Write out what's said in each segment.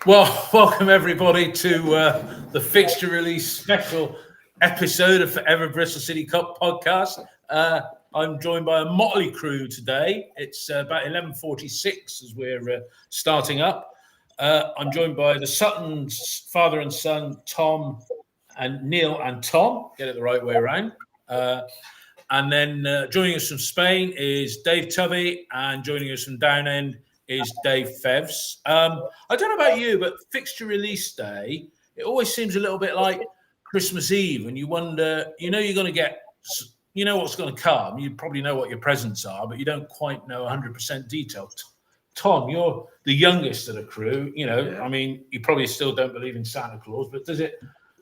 Well, welcome everybody to the Fixture release special episode of Forever Bristol City Cup podcast. I'm joined by a motley crew today. It's about 11:46 as we're starting up. I'm joined by the Suttons, father and son, Tom and Neil and Tom. Get it the right way around. And then joining us from Spain is Dave Tubby, and joining us from Downend is Dave Fevs. I don't know about you, but Fixture release day, it always seems a little bit like Christmas Eve, and you wonder, you're going to get, what's going to come. You probably know what your presents are, but you don't quite know 100% detail. Tom, you're the youngest of the crew. I mean, you probably still don't believe in Santa Claus, but does it?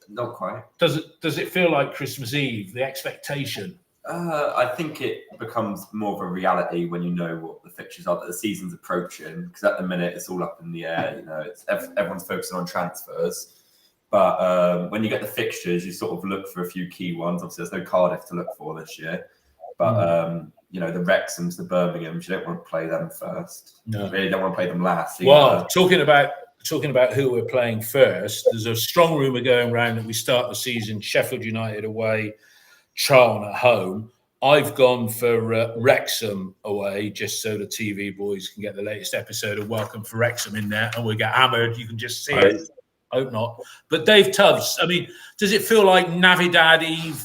Not quite. Does it feel like Christmas Eve? The expectation. I think it becomes more of a reality when you know what the fixtures are, that the season's approaching. Because at the minute, it's all up in the air. Everyone's focusing on transfers. But when you get the fixtures, you sort of look for a few key ones. Obviously, there's no Cardiff to look for this year. But the Wrexhams, the Birminghams, you don't want to play them first. No, you really don't want to play them last. Either. Well, talking about who we're playing first, there's a strong rumour going around that we start the season Sheffield United away, Charlton at home. I've gone for Wrexham away, just so the TV boys can get the latest episode of Welcome for Wrexham in there, and we get hammered. You can just see it. Hope not. But Dave Tubbs, I mean, does it feel like Navidad Eve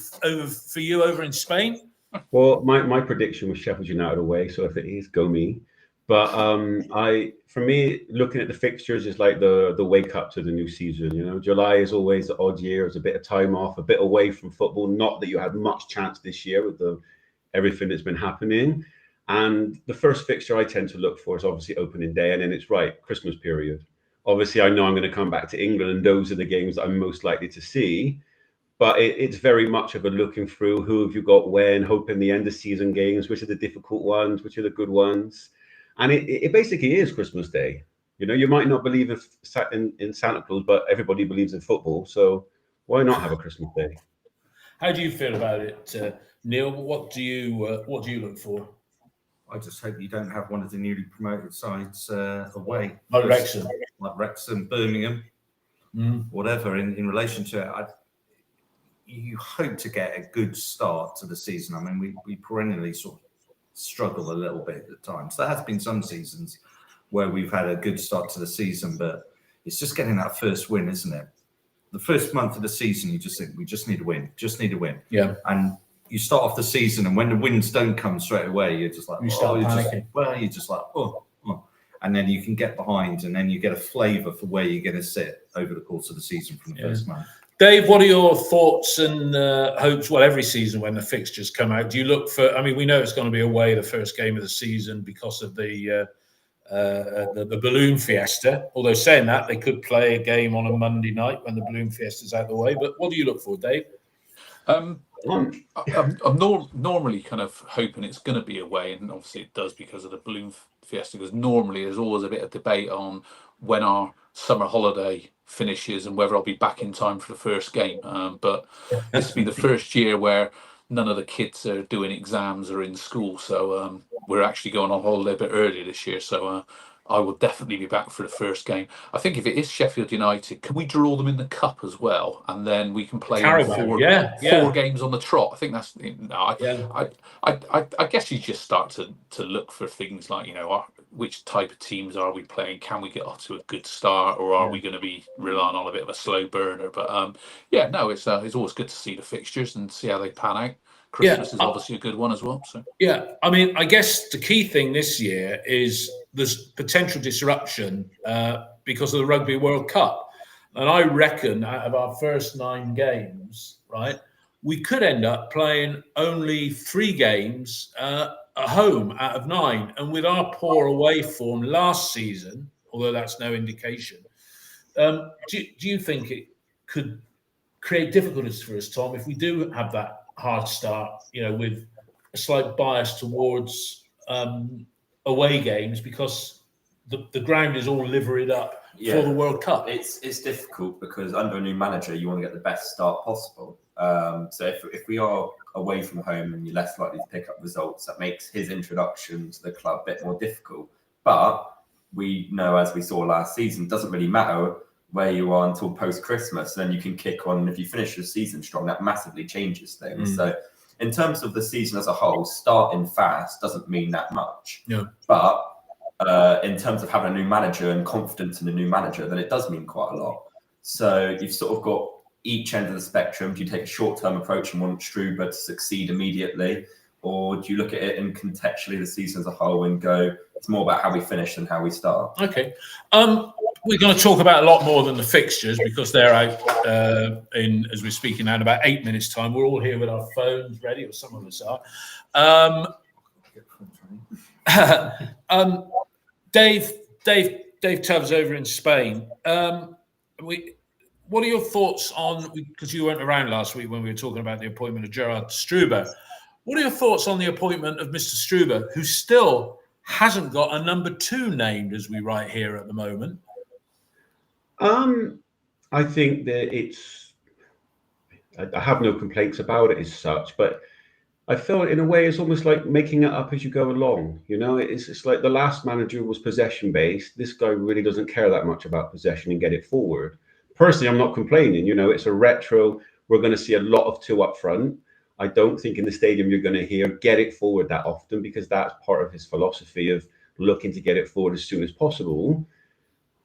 for you over in Spain? Well, my prediction was Sheffield United away, so if it is, go me. But for me, looking at the fixtures is like the wake up to the new season. July is always an odd year. It's a bit of time off, a bit away from football. Not that you had much chance this year with everything that's been happening. And the first fixture I tend to look for is obviously opening day, and then it's Christmas period. Obviously, I know I'm going to come back to England, and those are the games that I'm most likely to see. But it's very much of a looking through who have you got when, hoping the end of season games, which are the difficult ones, which are the good ones. And it basically is Christmas Day. You might not believe in Santa Claus, but everybody believes in football. So why not have a Christmas Day? How do you feel about it, Neil? What do you look for? I just hope you don't have one of the newly promoted sides away. Like Wrexham. Like Wrexham, Birmingham, whatever. In relation to it, you hope to get a good start to the season. I mean, we perennially sort of struggle a little bit at times. There has been some seasons where we've had a good start to the season, but it's just getting that first win, isn't it? The first month of the season, you just think, we just need a win, Yeah. And you start off the season, and when the wins don't come straight away, you're just like, you're just like, oh. And then you can get behind, and then you get a flavour for where you're going to sit over the course of the season from the first month. Dave, what are your thoughts and hopes? Well, every season when the fixtures come out, do you look for? I mean, we know it's going to be away the first game of the season because of the balloon fiesta. Although saying that, they could play a game on a Monday night when the balloon fiesta's out of the way. But what do you look for, Dave? I'm normally kind of hoping it's going to be away, and obviously it does because of the balloon fiesta. Because normally there's always a bit of debate on when our summer holiday finishes and whether I'll be back in time for the first game. But this will be the first year where none of the kids are doing exams or in school, so we're actually going on holiday a bit earlier this year. So I will definitely be back for the first game. I think if it is Sheffield United, can we draw them in the cup as well, and then we can play four games on the trot? I think that's. I guess you just start to look for things like which type of teams are we playing? Can we get off to a good start, or are we going to be relying on a bit of a slow burner? But it's always good to see the fixtures and see how they pan out. Christmas is obviously a good one as well. So I mean, I guess the key thing this year is there's potential disruption because of the Rugby World Cup, and I reckon out of our first 9 games, we could end up playing only 3 games at home out of 9, and with our poor away form last season, although that's no indication, do you think it could create difficulties for us, Tom, if we do have that hard start, with a slight bias towards away games because the ground is all liveried up for the World Cup? It's difficult because under a new manager, you want to get the best start possible. So if we are away from home and you're less likely to pick up results, that makes his introduction to the club a bit more difficult. But we know, as we saw last season, it doesn't really matter where you are until post-Christmas. Then you can kick on. If you finish the season strong, that massively changes things. So in terms of the season as a whole, starting fast doesn't mean that much. Yeah. But in terms of having a new manager and confidence in a new manager, then it does mean quite a lot. So you've sort of got each end of the spectrum. Do you take a short-term approach and want Struber to succeed immediately? Or do you look at it and contextually the season as a whole and go, it's more about how we finish than how we start? Okay. We're going to talk about a lot more than the fixtures because they're out as we're speaking now in about 8 minutes' time. We're all here with our phones ready, or some of us are. Dave Tubbs over in Spain. What are your thoughts on, because you weren't around last week when we were talking about the appointment of Gerard Struber, what are your thoughts on the appointment of Mr. Struber, who still hasn't got a number 2 named as we write here at the moment? I think that I have no complaints about it as such, but I feel in a way it's almost like making it up as you go along. You know, it's like the last manager was possession based. This guy really doesn't care that much about possession and get it forward. Personally, I'm not complaining. You know, it's a retro. We're going to see a lot of 2 up front. I don't think in the stadium you're going to hear get it forward that often, because that's part of his philosophy of looking to get it forward as soon as possible.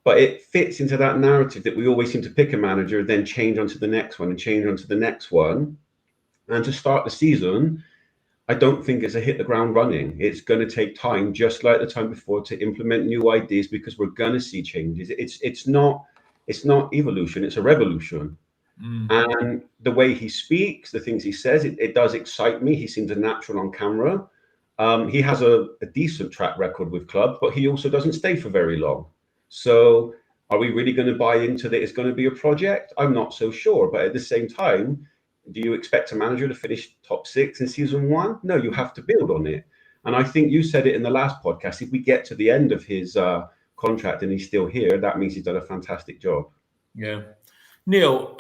But it fits into that narrative that we always seem to pick a manager, then change onto the next one and change onto the next one. And to start the season, I don't think it's a hit the ground running. It's going to take time, just like the time before, to implement new ideas, because we're going to see changes. It's not evolution, it's a revolution. And the way he speaks, the things he says, it does excite me. He seems a natural on camera. He has a decent track record with club, but he also doesn't stay for very long. So are we really going to buy into that it's going to be a project? I'm not so sure. But at the same time, do you expect a manager to finish top 6 in season 1? No, you have to build on it. And I think you said it in the last podcast. If we get to the end of his contract and he's still here, that means he's done a fantastic job. Yeah. Neil,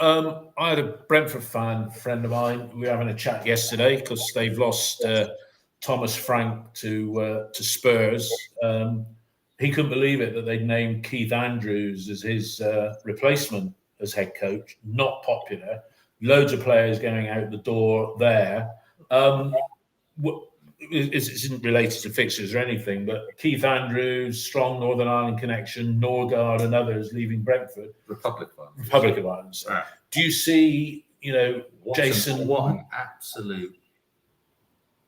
I had a Brentford friend of mine. We were having a chat yesterday because they've lost Thomas Frank to Spurs. He couldn't believe it that they'd named Keith Andrews as his replacement as head coach. Not popular. Loads of players going out the door there. It isn't related to fixtures or anything, but Keith Andrews, strong Northern Ireland connection, Norgard and others leaving Brentford. Republic of Ireland. So. Do you see, Jason? What an absolute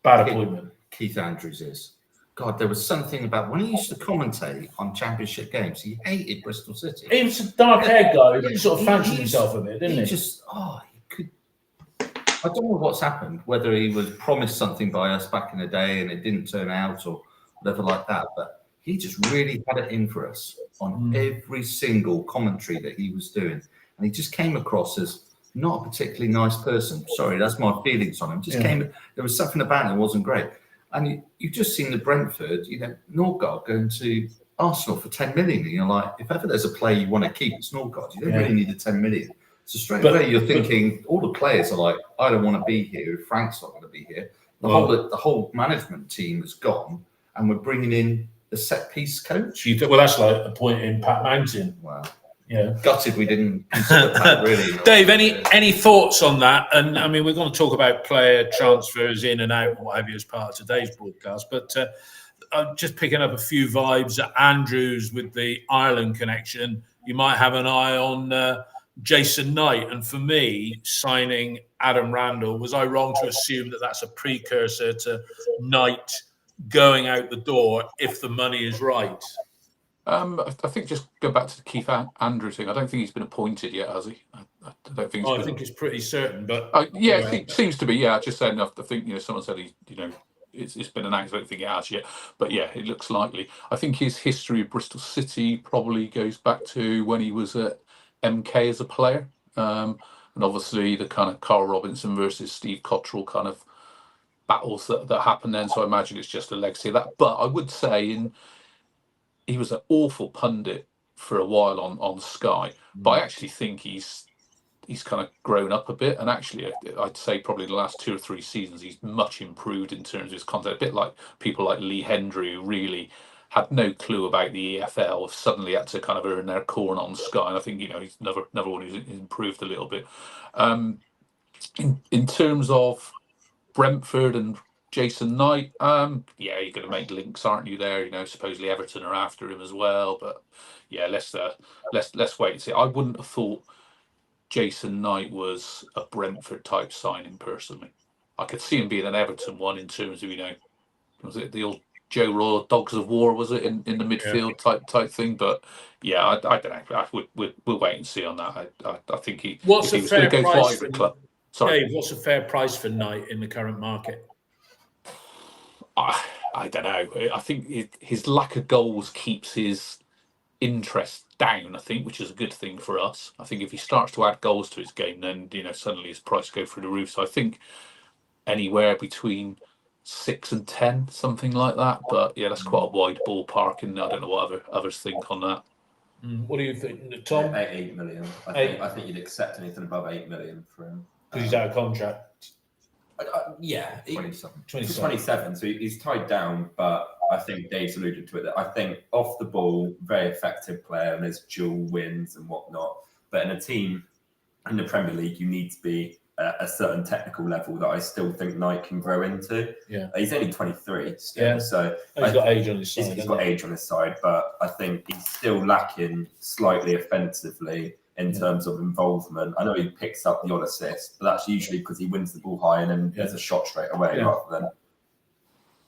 bad appointment Keith Andrews is. God, there was something about when he used to commentate on championship games, he hated Bristol City. He was a dark-haired guy. He sort of fancied himself a bit, didn't he? He could. I don't know what's happened, whether he was promised something by us back in the day and it didn't turn out or whatever like that, but he just really had it in for us on every single commentary that he was doing. And he just came across as not a particularly nice person. Sorry, that's my feelings on him. There was something about him that wasn't great. And you've just seen the Brentford, Norgard going to Arsenal for 10 million. And you're like, if ever there's a player you want to keep, it's Norgard. You don't really need the 10 million. So straight away, you're thinking all the players are like, I don't want to be here if Frank's not going to be here. The whole management team has gone, and we're bringing in a set piece coach. Well, that's like appointing Pat Mountain. Wow. Yeah. Gutted we didn't consider that, really. Dave, any thoughts on that? And I mean, we're going to talk about player transfers in and out and what have you as part of today's broadcast, but just picking up a few vibes at Andrews with the Ireland connection. You might have an eye on Jason Knight. And for me, signing Adam Randall, was I wrong to assume that that's a precursor to Knight going out the door if the money is right? I think just go back to the Keith Andrews thing. I don't think he's been appointed yet, has he? I don't think. I think it's pretty certain, but it seems to be. Yeah, just saying enough. I think someone said it's been announced. I don't think it has yet, but yeah, it looks likely. I think his history of Bristol City probably goes back to when he was at MK as a player, and obviously the kind of Carl Robinson versus Steve Cottrell kind of battles that happened then. So I imagine it's just a legacy of that. But I would say he was an awful pundit for a while on Sky, but I actually think he's kind of grown up a bit. And actually, I'd say probably the last 2 or 3 seasons, he's much improved in terms of his content. A bit like people like Lee Hendry, who really had no clue about the EFL, have suddenly had to kind of earn their corner on Sky. And I think, he's another one who's improved a little bit. In terms of Brentford and Jason Knight, you're going to make links, aren't you? There, supposedly Everton are after him as well. But yeah, let's wait and see. I wouldn't have thought Jason Knight was a Brentford type signing personally. I could see him being an Everton one in terms of, was it the old Joe Royal Dogs of War, was it, in the midfield type thing? But yeah, I don't know. We'll wait and see on that. I think he What's if a he was going fair to go to price either for club. Sorry, Dave, what's a fair price for Knight in the current market? I don't know. I think his lack of goals keeps his interest down, I think, which is a good thing for us. I think if he starts to add goals to his game, then suddenly his price go through the roof. So I think anywhere between 6 and 10, something like that. But yeah, that's quite a wide ballpark, and I don't know what others think on that. What do you think, Tom? 8 million. I think you'd accept anything above 8 million for him Because he's out of contract. Yeah, 27. 27. So he's tied down, but I think Dave's alluded to it. That I think off the ball, very effective player, and there's dual wins and whatnot. But in a team in the Premier League, you need to be at a certain technical level that I still think Knight can grow into. Yeah, he's only 23 still, so he's got age on his side. He's got age on his side, but I think he's still lacking slightly offensively in terms of involvement. I know he picks up the odd assist, but that's usually because he wins the ball high and then there's a shot straight away rather than.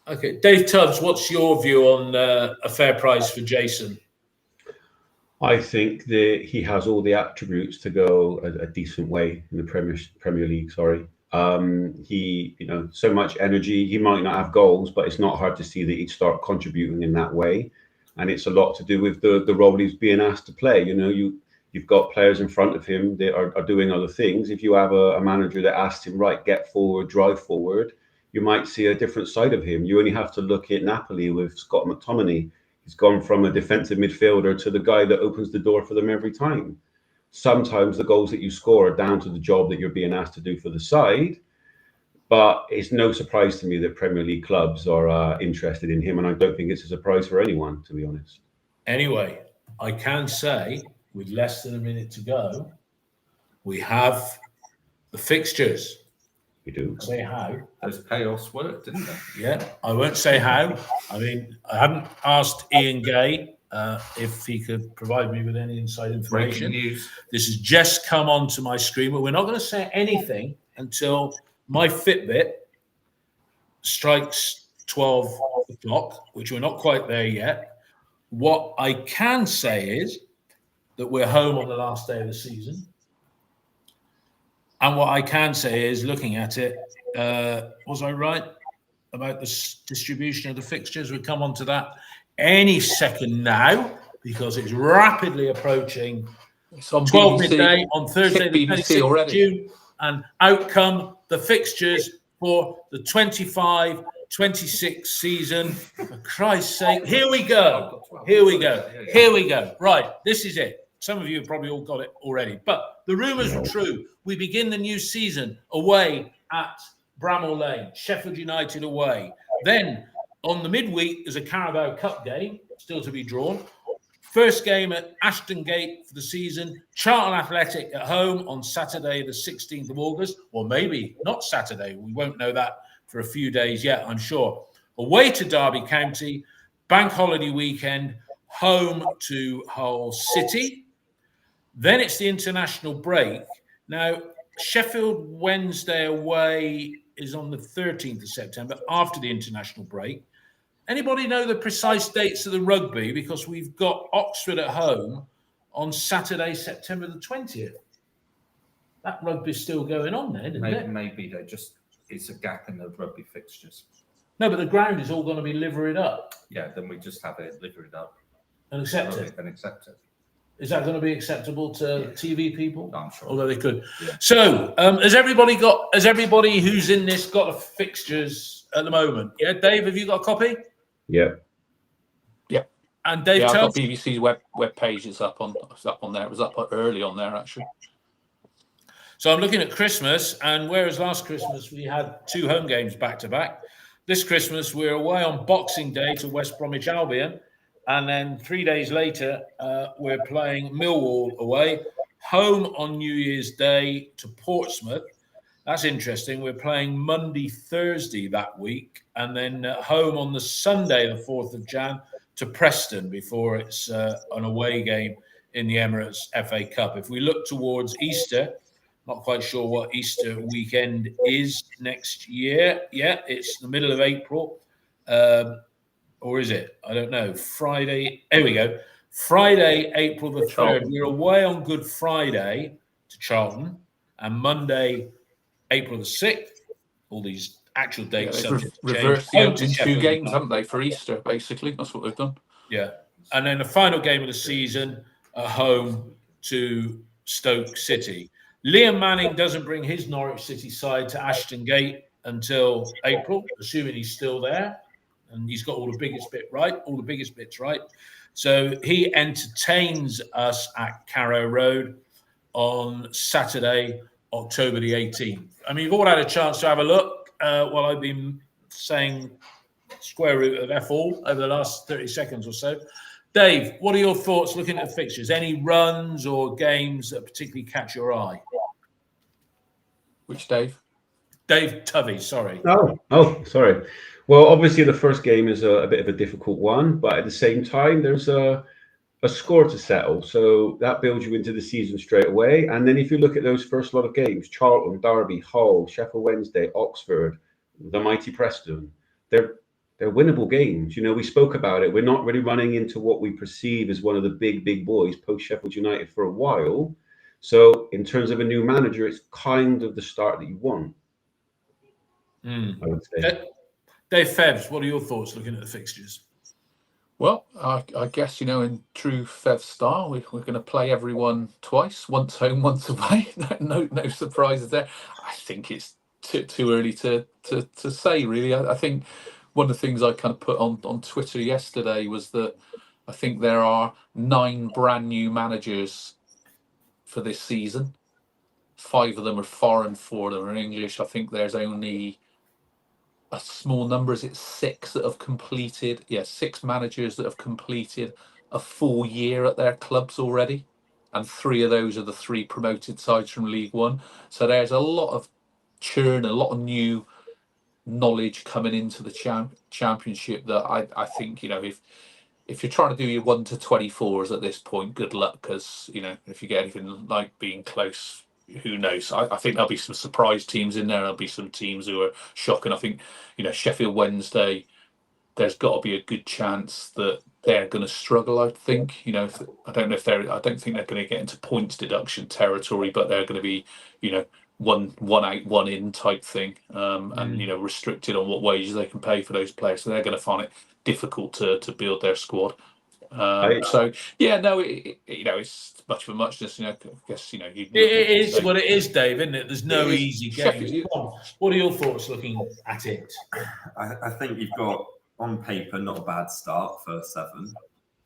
Okay, Dave Tubbs, what's your view on a fair price for Jason? I think that he has all the attributes to go a decent way in the Premier League. He, so much energy. He might not have goals, but it's not hard to see that he'd start contributing in that way. And it's a lot to do with the role he's being asked to play. You've got players in front of him that are doing other things. If you have a manager that asks him, right, get forward, drive forward, you might see a different side of him. You only have to look at Napoli with Scott McTominay. He's gone from a defensive midfielder to the guy that opens the door for them every time. Sometimes the goals that you score are down to the job that you're being asked to do for the side. But it's no surprise to me that Premier League clubs are interested in him. And I don't think it's a surprise for anyone, to be honest. Anyway, I can say, with less than a minute to go, we have the fixtures. We do. Say how. Those payoffs worked, didn't they? Yeah, I won't say how. I mean, I haven't asked Ian Gay if he could provide me with any inside information. Breaking news. This has just come onto my screen, but we're not going to say anything until my Fitbit strikes 12 o'clock, which we're not quite there yet. What I can say is that we're home on the last day of the season. And what I can say is, looking at it, was I right about the distribution of the fixtures? We'll come on to that any second now, because it's rapidly approaching 12 midday on Thursday, the 26th of June. And out come the fixtures for the 25-26 season. For Christ's sake, here we go. Right, this is it. Some of you have probably all got it already, but the rumours are true. We begin the new season away at Bramall Lane, Sheffield United away. Then on the midweek, there's a Carabao Cup game, still to be drawn. First game at Ashton Gate for the season. Charlton Athletic at home on Saturday, the 16th of August, or maybe not Saturday. We won't know that for a few days yet, I'm sure. Away to Derby County, bank holiday weekend, home to Hull City. Then it's the international break. Now, Sheffield Wednesday away is on the 13th of September after the international break. Anybody know the precise dates of the rugby? Because we've got Oxford at home on Saturday, September the 20th. That rugby's still going on there, isn't it? Maybe it's a gap in the rugby fixtures. No, but the ground is all going to be liveried up. Yeah, then we just have it liveried up. And accept it. And accept it. Is that going to be acceptable to TV people? I'm sure. Although they could. Yeah. So, has everybody who's in this got the fixtures at the moment? Yeah, Dave, have you got a copy? Yeah. Yeah. And Dave, I've got BBC's web page. It's up on there. It was up early on there, actually. So I'm looking at Christmas, and whereas last Christmas we had 2 home games back to back, this Christmas we're away on Boxing Day to West Bromwich Albion, And then 3 days later, we're playing Millwall away, home on New Year's Day to Portsmouth. That's interesting. We're playing Monday, Thursday that week, and then home on the Sunday, the 4th of Jan, to Preston before it's an away game in the Emirates FA Cup. If we look towards Easter, not quite sure what Easter weekend is next year. Yeah, it's the middle of April. Or is it? I don't know. Friday. Here we go. Friday, April the 3rd. We're away on Good Friday to Charlton, and Monday, April the 6th. All these actual dates. They've reversed the opening 2 games, haven't they, for Easter, basically? That's what they've done. Yeah. And then the final game of the season at home to Stoke City. Liam Manning doesn't bring his Norwich City side to Ashton Gate until April, assuming he's still there. And he's got all the biggest bits right. So he entertains us at Carrow Road on Saturday, October the 18th. I mean, you've all had a chance to have a look while I've been saying square root of F all over the last 30 seconds or so. Dave, what are your thoughts looking at the fixtures? Any runs or games that particularly catch your eye? Which Dave? Dave Tuvey, sorry. Oh, sorry. Well, obviously the first game is a bit of a difficult one, but at the same time, there's a score to settle. So that builds you into the season straight away. And then if you look at those first lot of games, Charlton, Derby, Hull, Sheffield Wednesday, Oxford, the mighty Preston, they're winnable games. You know, we spoke about it. We're not really running into what we perceive as one of the big boys post Sheffield United for a while. So in terms of a new manager, it's kind of the start that you want. I would say. Dave Febbs, what are your thoughts looking at the fixtures? Well, I guess, in true Fev style, we're going to play everyone twice, once home, once away. No surprises there. I think it's too early to say, really. I think one of the things I kind of put on Twitter yesterday was that I think there are 9 brand new managers for this season. 5 of them are foreign, 4 of them are English. I think there's only a small number, is it 6 that have completed? 6 managers that have completed a full year at their clubs already, and 3 of those are the 3 promoted sides from League One. So there's a lot of churn, a lot of new knowledge coming into the championship that I think, if you're trying to do your 1 to 24s at this point, good luck, because if you get anything like being close, who knows? I think there'll be some surprise teams in there. There'll be some teams who are shocking. I think, Sheffield Wednesday, there's got to be a good chance that they're going to struggle. I think, I don't think they're going to get into points deduction territory, but they're going to be, one out, one in type thing, and restricted on what wages they can pay for those players. So they're going to find it difficult to build their squad. It's much of a muchness. I guess it is what it is, Dave, isn't it? There's no easy games. What are your thoughts looking at it? I think you've got on paper not a bad start, first 7.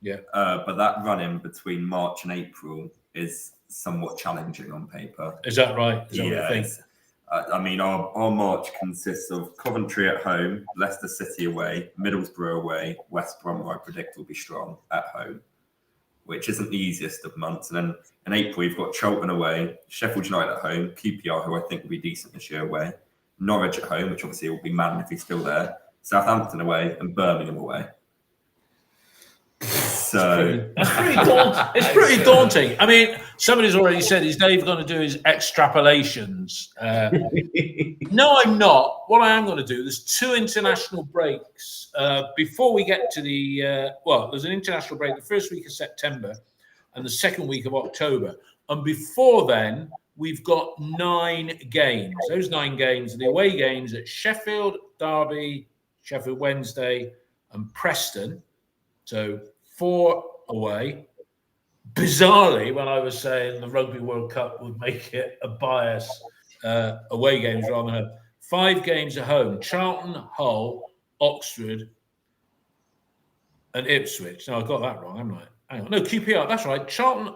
Yeah. But that run in between March and April is somewhat challenging on paper. Is that right? Is that what you think? I mean, our March consists of Coventry at home, Leicester City away, Middlesbrough away, West Brom, I predict, will be strong at home, which isn't the easiest of months. And then in April, you've got Charlton away, Sheffield United at home, QPR, who I think will be decent this year, away, Norwich at home, which obviously will be Mann if he's still there, Southampton away, and Birmingham away. So it's pretty daunting. I mean, somebody's already said, is Dave going to do his extrapolations? No, I'm not. What I am going to do, there's 2 international breaks before we get to the there's an international break the first week of September and the second week of October, and before then we've got 9 games. Those 9 games are the away games at Sheffield, Derby, Sheffield Wednesday, and Preston. So 4 away. Bizarrely, when I was saying the Rugby World Cup would make it a bias, away games rather than home. 5 games at home: Charlton, Hull, Oxford, and Ipswich. No, I got that wrong, haven't I? Hang on. No, QPR. That's right. Charlton,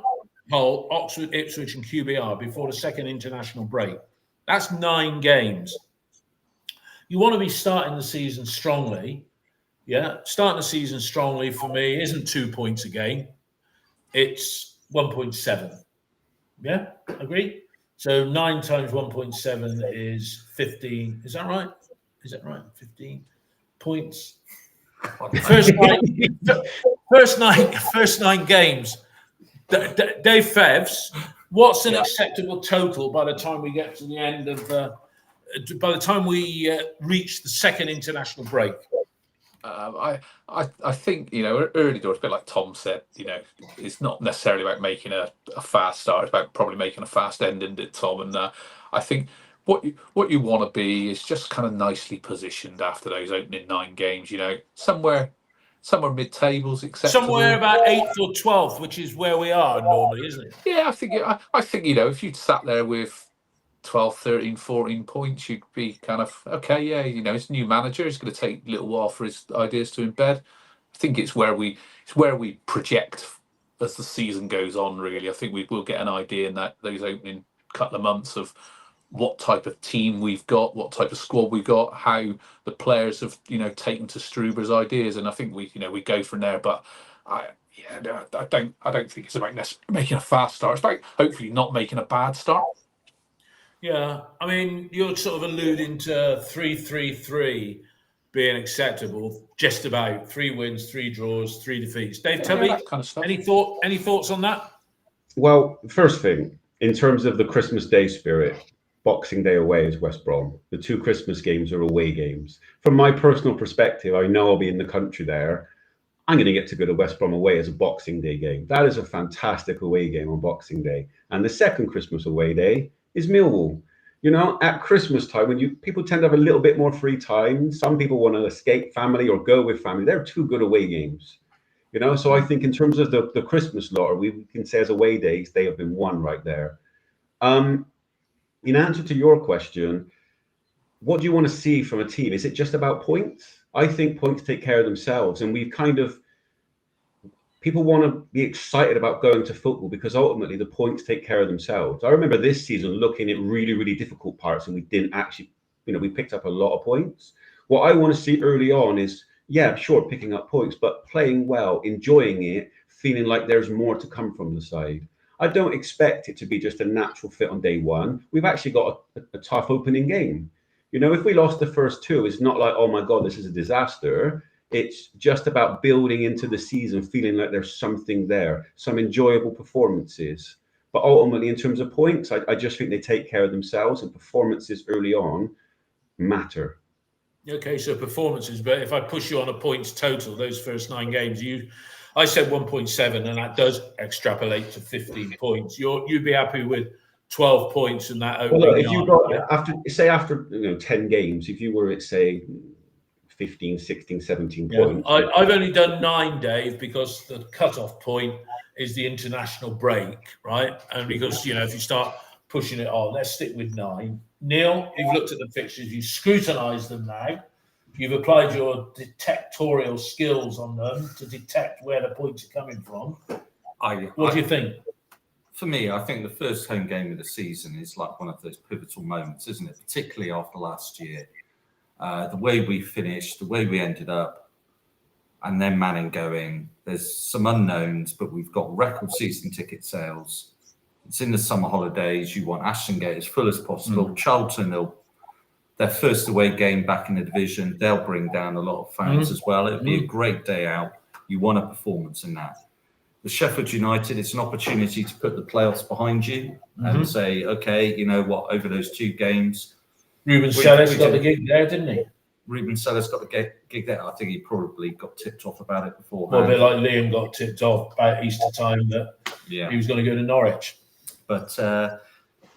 Hull, Oxford, Ipswich, and QPR before the second international break. That's 9 games. You want to be starting the season strongly. Yeah, starting the season strongly for me isn't 2 points a game. It's 1.7. Yeah, agree? So 9 times 1.7 is 15. Is that right? Is that right? 15 points. First nine games. Dave Fevs, what's an acceptable total by the time we get to the end of by the time we reach the second international break? I think, early doors, a bit like Tom said, it's not necessarily about making a fast start. It's about probably making a fast end, isn't it, Tom? And I think what you want to be is just kind of nicely positioned after those opening 9 games. Somewhere mid-tables, acceptable. Somewhere about 8th or 12th, which is where we are normally, isn't it? Yeah, I think if you'd sat there with 12, 13, 14 points, you'd be kind of okay. Yeah, it's a new manager. It's going to take a little while for his ideas to embed. I think it's where we project as the season goes on. Really, I think we will get an idea in those opening couple of months of what type of team we've got, what type of squad we've got, how the players have taken to Struber's ideas, and I think we go from there. But I don't think it's about making a fast start. It's about hopefully not making a bad start. Yeah, I mean, you're sort of alluding to 3-3-3 being acceptable. Just about 3 wins, 3 draws, 3 defeats. Dave Tubby, that kind of stuff. any thoughts on that? Well, first thing, in terms of the Christmas Day spirit, Boxing Day away is West Brom. The 2 Christmas games are away games. From my personal perspective, I know I'll be in the country there. I'm going to get to go to West Brom away as a Boxing Day game. That is a fantastic away game on Boxing Day. And the second Christmas away day is Millwall. At Christmas time, when people tend to have a little bit more free time, some people want to escape family or go with family. They're 2 good away games. So I think in terms of the Christmas lottery, we can say as away days, they have been won right there. In answer to your question, what do you want to see from a team? Is it just about points? I think points take care of themselves, and people want to be excited about going to football because ultimately the points take care of themselves. I remember this season looking at really, really difficult parts, and we didn't actually, we picked up a lot of points. What I want to see early on is, yeah, sure, picking up points, but playing well, enjoying it, feeling like there's more to come from the side. I don't expect it to be just a natural fit on day one. We've actually got a tough opening game. If we lost the first 2, it's not like, oh my God, this is a disaster. It's just about building into the season, feeling like there's something there, some enjoyable performances. But ultimately, in terms of points, I just think they take care of themselves, and performances early on matter. Okay, so performances, but if I push you on a points total, those first 9 games, I said 1.7, and that does extrapolate to 15 points. You'd be happy with 12 points in that opening. Well, if you got after 10 games, if you were at say 15, 16, 17 points. I've only done 9, Dave, because the cut-off point is the international break, right? And because if you start pushing it on, let's stick with 9. Neil, you've looked at the fixtures, you've scrutinised them now. You've applied your detectorial skills on them to detect where the points are coming from. What do you think? For me, I think the first home game of the season is like one of those pivotal moments, isn't it? Particularly after last year. The way we finished, the way we ended up, and then Manning going. There's some unknowns, but we've got record season ticket sales. It's in the summer holidays. You want Ashton Gate as full as possible. Charlton, their first away game back in the division, they'll bring down a lot of fans as well. It'll be a great day out. You want a performance in that. With Sheffield United, it's an opportunity to put the playoffs behind you and say, okay, you know what, over those 2 games. Ruben Sellers got the gig there, didn't he? Ruben Sellers got the gig there. I think he probably got tipped off about it beforehand. Well, a bit like Liam got tipped off about Easter time that he was going to go to Norwich. But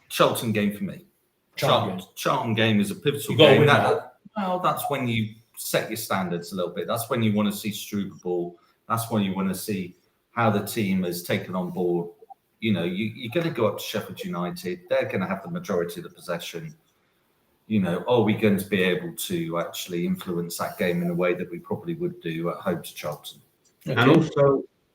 Charlton game for me. Charlton game is a pivotal game. That's when you set your standards a little bit. That's when you want to see Struber ball. That's when you want to see how the team has taken on board. You're going to go up to Sheffield United. They're going to have the majority of the possession. Are we going to be able to actually influence that game in a way that we probably would do at home to Charlton? Okay. And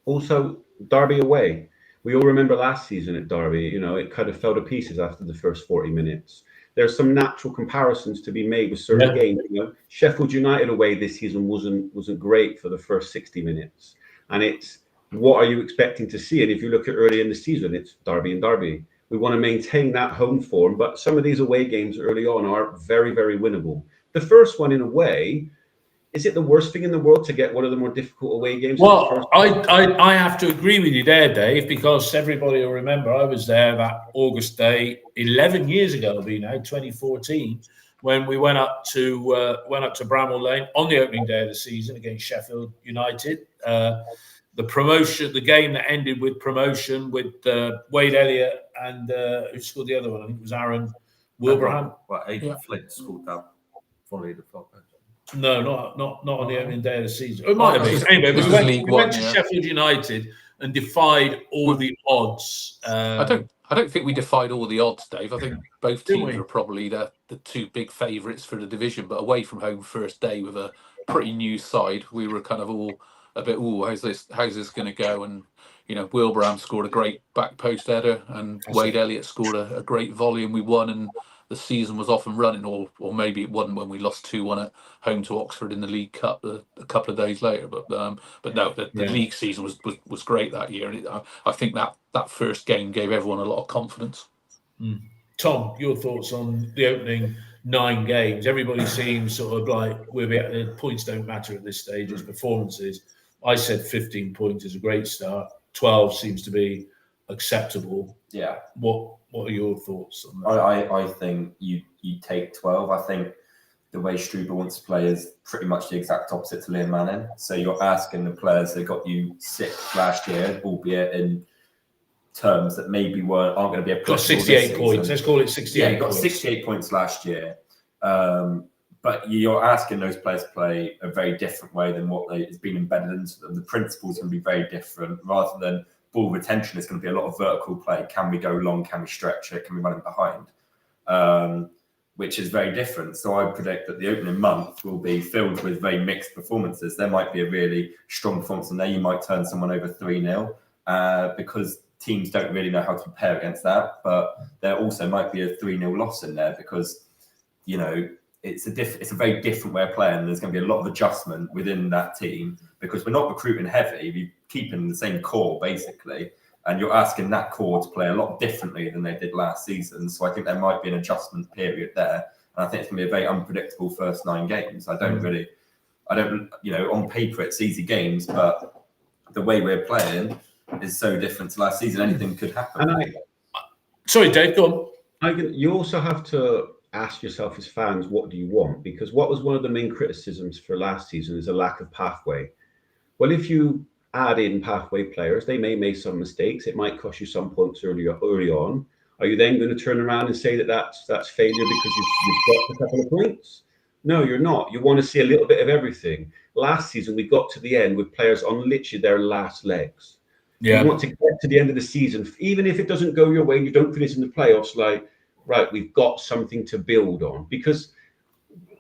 also Derby away. We all remember last season at Derby, it kind of fell to pieces after the first 40 minutes. there's some natural comparisons to be made with certain games. You know, Sheffield United away this season wasn't great for the first 60 minutes, and it's what are you expecting to see? And if you look at early in the season, it's Derby and Derby. We want to maintain that home form, but some of these away games early on are very, very winnable. The first one, in a way, is it the worst thing in the world to get one of the more difficult away games? Well, I have to agree with you there, Dave, because everybody will remember I was there that August day 11 years ago, it'll be now 2014, when we went up to Bramall Lane on the opening day of the season against Sheffield United. The game that ended with promotion with Wade Elliott and who scored the other one? I think it was Aaron Wilbraham. Aidan Flint scored that volley the flop. No, not on the opening day of the season. It might have been. Anyway, we went to Sheffield United and defied all the odds. I don't think we defied all the odds, Dave. I think both teams were probably the two big favourites for the division, but away from home first day with a pretty new side, we were kind of all a bit, how's this going to go? And Wilbraham scored a great back post header, and Wade Elliott scored a great volley, and we won, and the season was off and running, or maybe it wasn't when we lost 2-1 at home to Oxford in the League Cup a couple of days later. But no, the league season was great that year, and I think that first game gave everyone a lot of confidence. Tom, your thoughts on the opening 9 games? Everybody seems sort of like the points don't matter at this stage as performances. I said 15 points is a great start. 12 seems to be acceptable. Yeah. What are your thoughts on that? I think you take 12. I think the way Struber wants to play is pretty much the exact opposite to Liam Manning. So you're asking the players that got you 6th last year, albeit in terms that maybe aren't going to be applicable. Got 68 points. Let's call it 68. Yeah, you got 68 points last year. But you're asking those players to play a very different way than what has been embedded into them. The principles are going to be very different. Rather than ball retention, it's going to be a lot of vertical play. Can we go long? Can we stretch it? Can we run it behind? Which is very different. So I predict that the opening month will be filled with very mixed performances. There might be a really strong performance in there. You might turn someone over 3-0 because teams don't really know how to prepare against that. But there also might be a 3-0 loss in there because, it's a very different way of playing. There's going to be a lot of adjustment within that team because we're not recruiting heavy. We're keeping the same core basically, and you're asking that core to play a lot differently than they did last season. So I think there might be an adjustment period there, and I think it's going to be a very unpredictable first 9 games. I don't, on paper it's easy games, but the way we're playing is so different to last season. Anything could happen. Sorry, Dave, go on. You also have to ask yourself as fans, what do you want? Because what was one of the main criticisms for last season is a lack of pathway. Well, if you add in pathway players, they may make some mistakes. It might cost you some points early on. Are you then going to turn around and say that's failure because you've got a couple of points? No, you're not. You want to see a little bit of everything. Last season, we got to the end with players on literally their last legs. Yeah. You want to get to the end of the season, even if it doesn't go your way and you don't finish in the playoffs, like, right, we've got something to build on. Because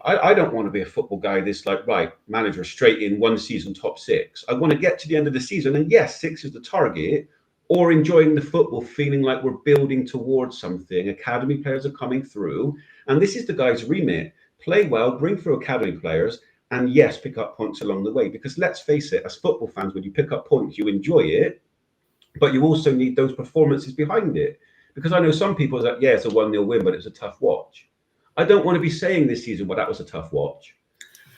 I don't want to be a football guy that's like, right, manager straight in one season top 6. I want to get to the end of the season, and yes, 6 is the target, or enjoying the football, feeling like we're building towards something. Academy players are coming through, and this is the guy's remit. Play well, bring through academy players, and yes, pick up points along the way. Because let's face it, as football fans, when you pick up points, you enjoy it, but you also need those performances behind it. Because I know some people are like, yeah, it's a 1-0 win, but it's a tough watch. I don't want to be saying this season, well, that was a tough watch.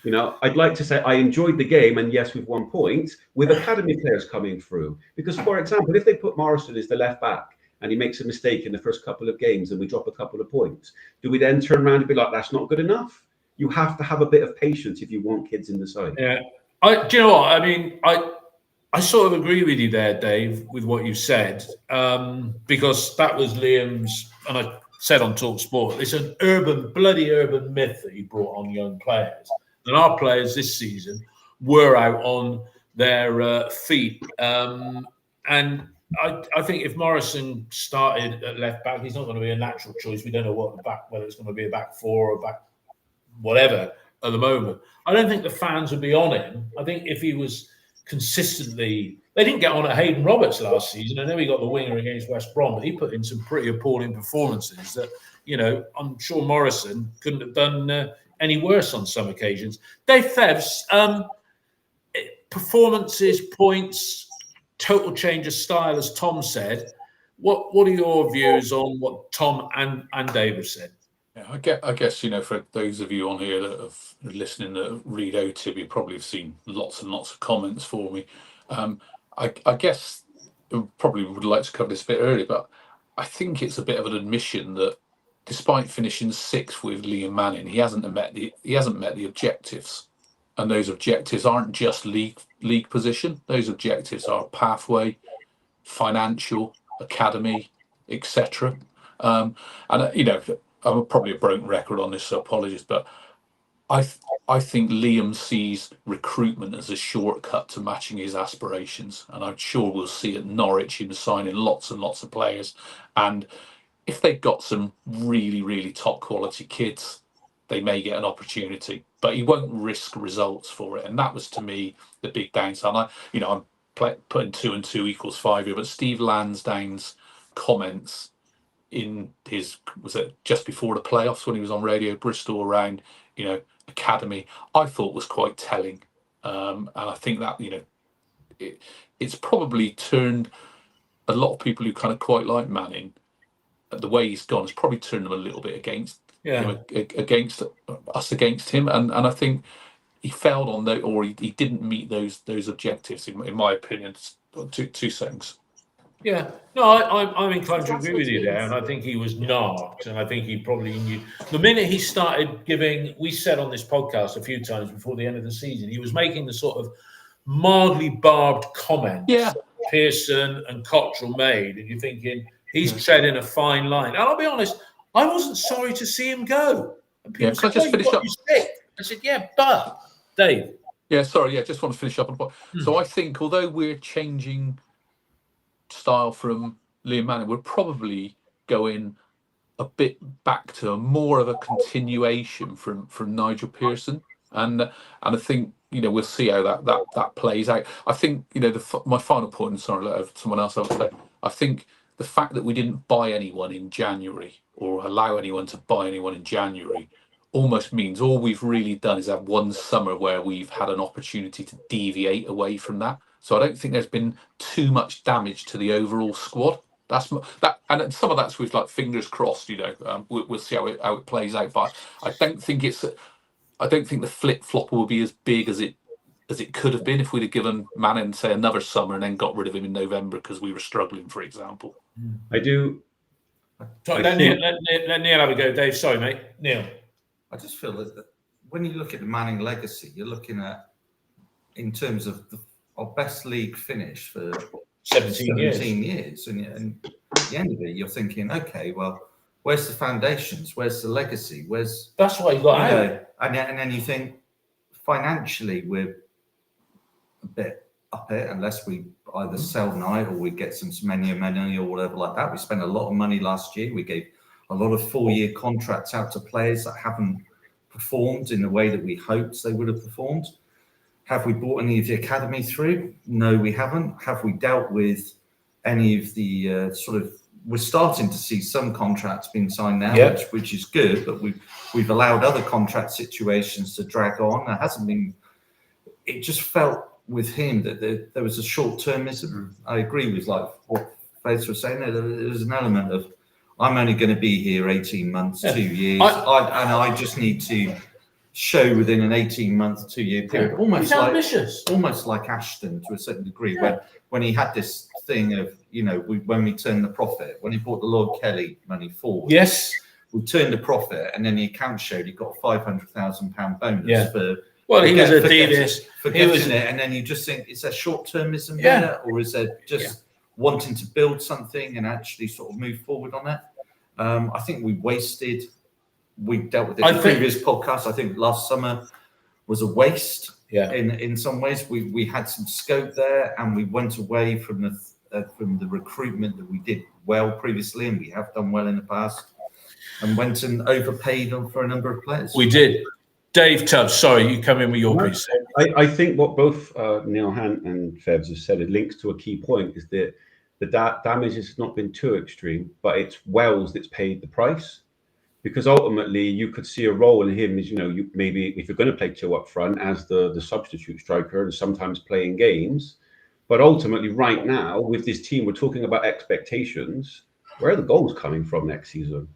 I'd like to say I enjoyed the game, and yes, we've won points with academy players coming through. Because, for example, if they put Morrison as the left back and he makes a mistake in the first couple of games and we drop a couple of points, do we then turn around and be like, that's not good enough? You have to have a bit of patience if you want kids in the side. Yeah. Do you know what? I mean, I sort of agree with you there, Dave, with what you said, because that was Liam's, and I said on Talk Sport, it's an bloody urban myth that he brought on young players. And our players this season were out on their feet. And I think if Morrison started at left back, he's not going to be a natural choice. We don't know whether it's going to be a back 4 or back whatever at the moment. I don't think the fans would be on him. I think if he was consistently. They didn't get on at Hayden Roberts last season. I know he got the winger against West Brom, but he put in some pretty appalling performances that, I'm sure Morrison couldn't have done any worse on some occasions. Dave Fevs, performances, points, total change of style, as Tom said. What are your views on what Tom and Dave have said? Yeah, I guess for those of you on here that are listening that read OTIB, you probably have seen lots and lots of comments for me. I guess I probably would like to cover this a bit earlier, but I think it's a bit of an admission that despite finishing 6th with Liam Manning, he hasn't met the objectives, and those objectives aren't just league position. Those objectives are pathway, financial, academy, etc. I'm probably a broken record on this, so apologies, but I think Liam sees recruitment as a shortcut to matching his aspirations, and I'm sure we'll see at Norwich him signing lots and lots of players. And if they've got some really, really top quality kids, they may get an opportunity, but he won't risk results for it. And that was, to me, the big downside. I'm putting 2 and 2 equals 5 here, but Steve Lansdown's comments in was it just before the playoffs when he was on Radio Bristol around, academy, I thought was quite telling. And I think that, it's probably turned a lot of people who kind of quite like Manning, the way he's gone, has probably turned them a little bit against against him. And I think he failed on that, or he didn't meet those objectives, in my opinion. 2 seconds. Yeah, no, I'm inclined to agree with you there, and I think he was narked, and I think he probably knew the minute he started giving. We said on this podcast a few times before the end of the season, he was making the sort of mildly barbed comments that Pearson and Cottrell made, and you're thinking he's treading a fine line. And I'll be honest, I wasn't sorry to see him go. And people said, just finish up? I said, yeah, but Dave. Yeah, sorry, just want to finish up on the point. So I think although we're changing style from Liam Manning, we're probably going a bit back to more of a continuation from Nigel Pearson, and I think we'll see how that plays out. I think my final point, and sorry, let someone else have say. I think the fact that we didn't buy anyone in January or allow anyone to buy anyone in January almost means all we've really done is have one summer where we've had an opportunity to deviate away from that. So I don't think there's been too much damage to the overall squad. And some of that's with fingers crossed. We'll see how it plays out. But I don't think the flip flop will be as big as it could have been if we'd have given Manning, say, another summer and then got rid of him in November because we were struggling, for example. I do. Let Neil have a go, Dave. Sorry, mate. Neil. I just feel that when you look at the Manning legacy, you're looking at, in terms of our best league finish for 17 years. And at the end of it, you're thinking, okay, well, where's the foundations? Where's the legacy? That's why you got out. And then you think, financially, we're a bit up it, unless we either sell Knight or we get some money or whatever like that. We spent a lot of money last year. We gave a lot of 4-year contracts out to players that haven't performed in the way that we hoped they would have performed. Have we brought any of the academy through? No, we haven't. Have we dealt with any of the we're starting to see some contracts being signed now, which is good, but we've allowed other contract situations to drag on. There hasn't been. It just felt with him that there was a short-termism. I agree with what Faith was saying. There was an element of, I'm only going to be here 18 months, 2 years, I just need to show within an 18-month, 2-year period. Almost like Ashton to a certain degree, when he had this thing of, when we turned the profit, when he brought the Lord Kelly money forward. Yes. We turned the profit, and then the account showed he got a £500,000 bonus for. Well, he was forgetting it, and then you just think, is there short-termism there, or is there just wanting to build something and actually sort of move forward on it? I think we dealt with it in the previous podcast. I think last summer was a waste. In some ways, we had some scope there, and we went away from the recruitment that we did well previously, and we have done well in the past, and went and overpaid for a number of players. We did. Dave Tubbs, sorry, you come in with your piece. I think what both Neil Hunt and Febs have said, it links to a key point, is that the damage has not been too extreme, but it's Wells that's paid the price. Because ultimately, you could see a role in him as, you maybe if you're going to play two up front as the substitute striker and sometimes playing games. But ultimately, right now, with this team, we're talking about expectations. Where are the goals coming from next season?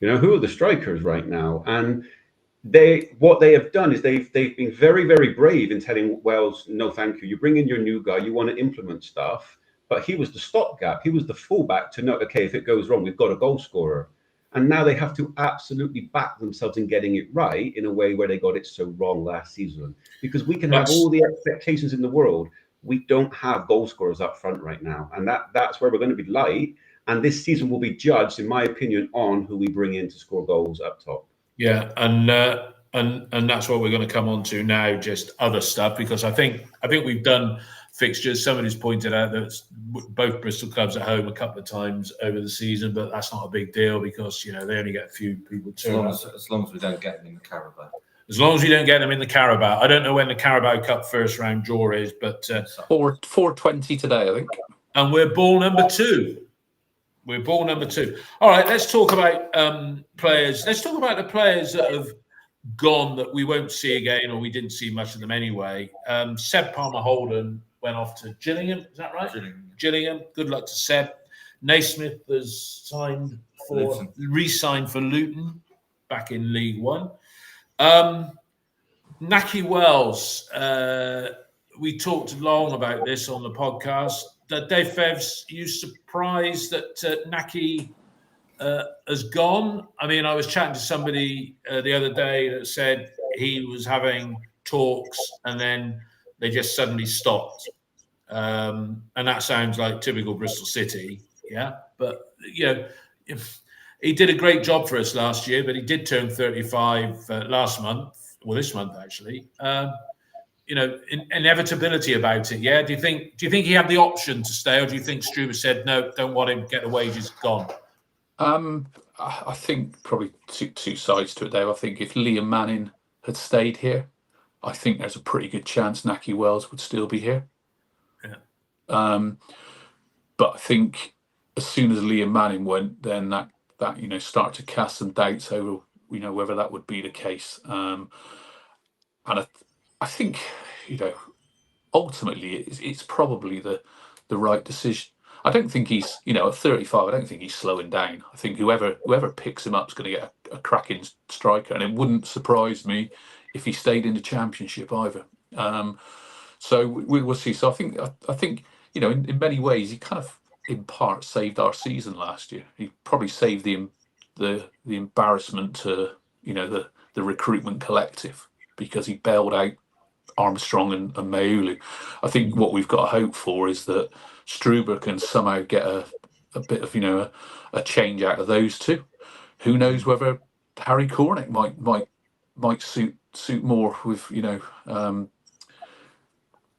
Who are the strikers right now? And what they have done is they've been very, very brave in telling Wells, no, thank you. You bring in your new guy, you want to implement stuff. But he was the stopgap. He was the fullback to know, okay, if it goes wrong, we've got a goal scorer. And now they have to absolutely back themselves in getting it right in a way where they got it so wrong last season. Because we can have all the expectations in the world. We don't have goal scorers up front right now. And that's where we're going to be light. And this season will be judged, in my opinion, on who we bring in to score goals up top. Yeah, and that's what we're going to come on to now, just other stuff, because I think we've done fixtures. Somebody's pointed out that both Bristol clubs at home a couple of times over the season, but that's not a big deal because they only get a few people turn up. As long as we don't get them in the Carabao. As long as we don't get them in the Carabao. I don't know when the Carabao Cup first round draw is, but 4:20 today, I think. And we're ball number 2. We're ball number 2. All right, let's talk about players. Let's talk about the players that have gone that we won't see again, or we didn't see much of them anyway. Seb Palmer-Holden went off to Gillingham. Is that right? Gillingham. Good luck to Seb. Naismith has re-signed for Luton back in League One. Nahki Wells. We talked long about this on the podcast. Dave Fevs, you surprised that Nahki has gone? I mean, I was chatting to somebody the other day that said he was having talks and then they just suddenly stopped. And that sounds like typical Bristol City, yeah. But, he did a great job for us last year, but he did turn 35 last month, well, this month actually. Inevitability about it, yeah? Do you think he had the option to stay, or do you think Struber said, no, don't want him, get the wages, gone? I think probably two sides to it, Dave. I think if Liam Manning had stayed here, I think there's a pretty good chance Nahki Wells would still be here. Yeah. But I think as soon as Liam Manning went, then that started to cast some doubts over whether that would be the case. And I think ultimately it's probably the right decision. I don't think he's, at 35, I don't think he's slowing down. I think whoever picks him up is going to get a cracking striker, and it wouldn't surprise me if he stayed in the Championship either. So we'll see. So I think in many ways he kind of in part saved our season last year. He probably saved the embarrassment to the recruitment collective because he bailed out Armstrong and Maulu. I think what we've got to hope for is that Struber can somehow get a bit of a change out of those two. Who knows whether Harry Cornick might suit more with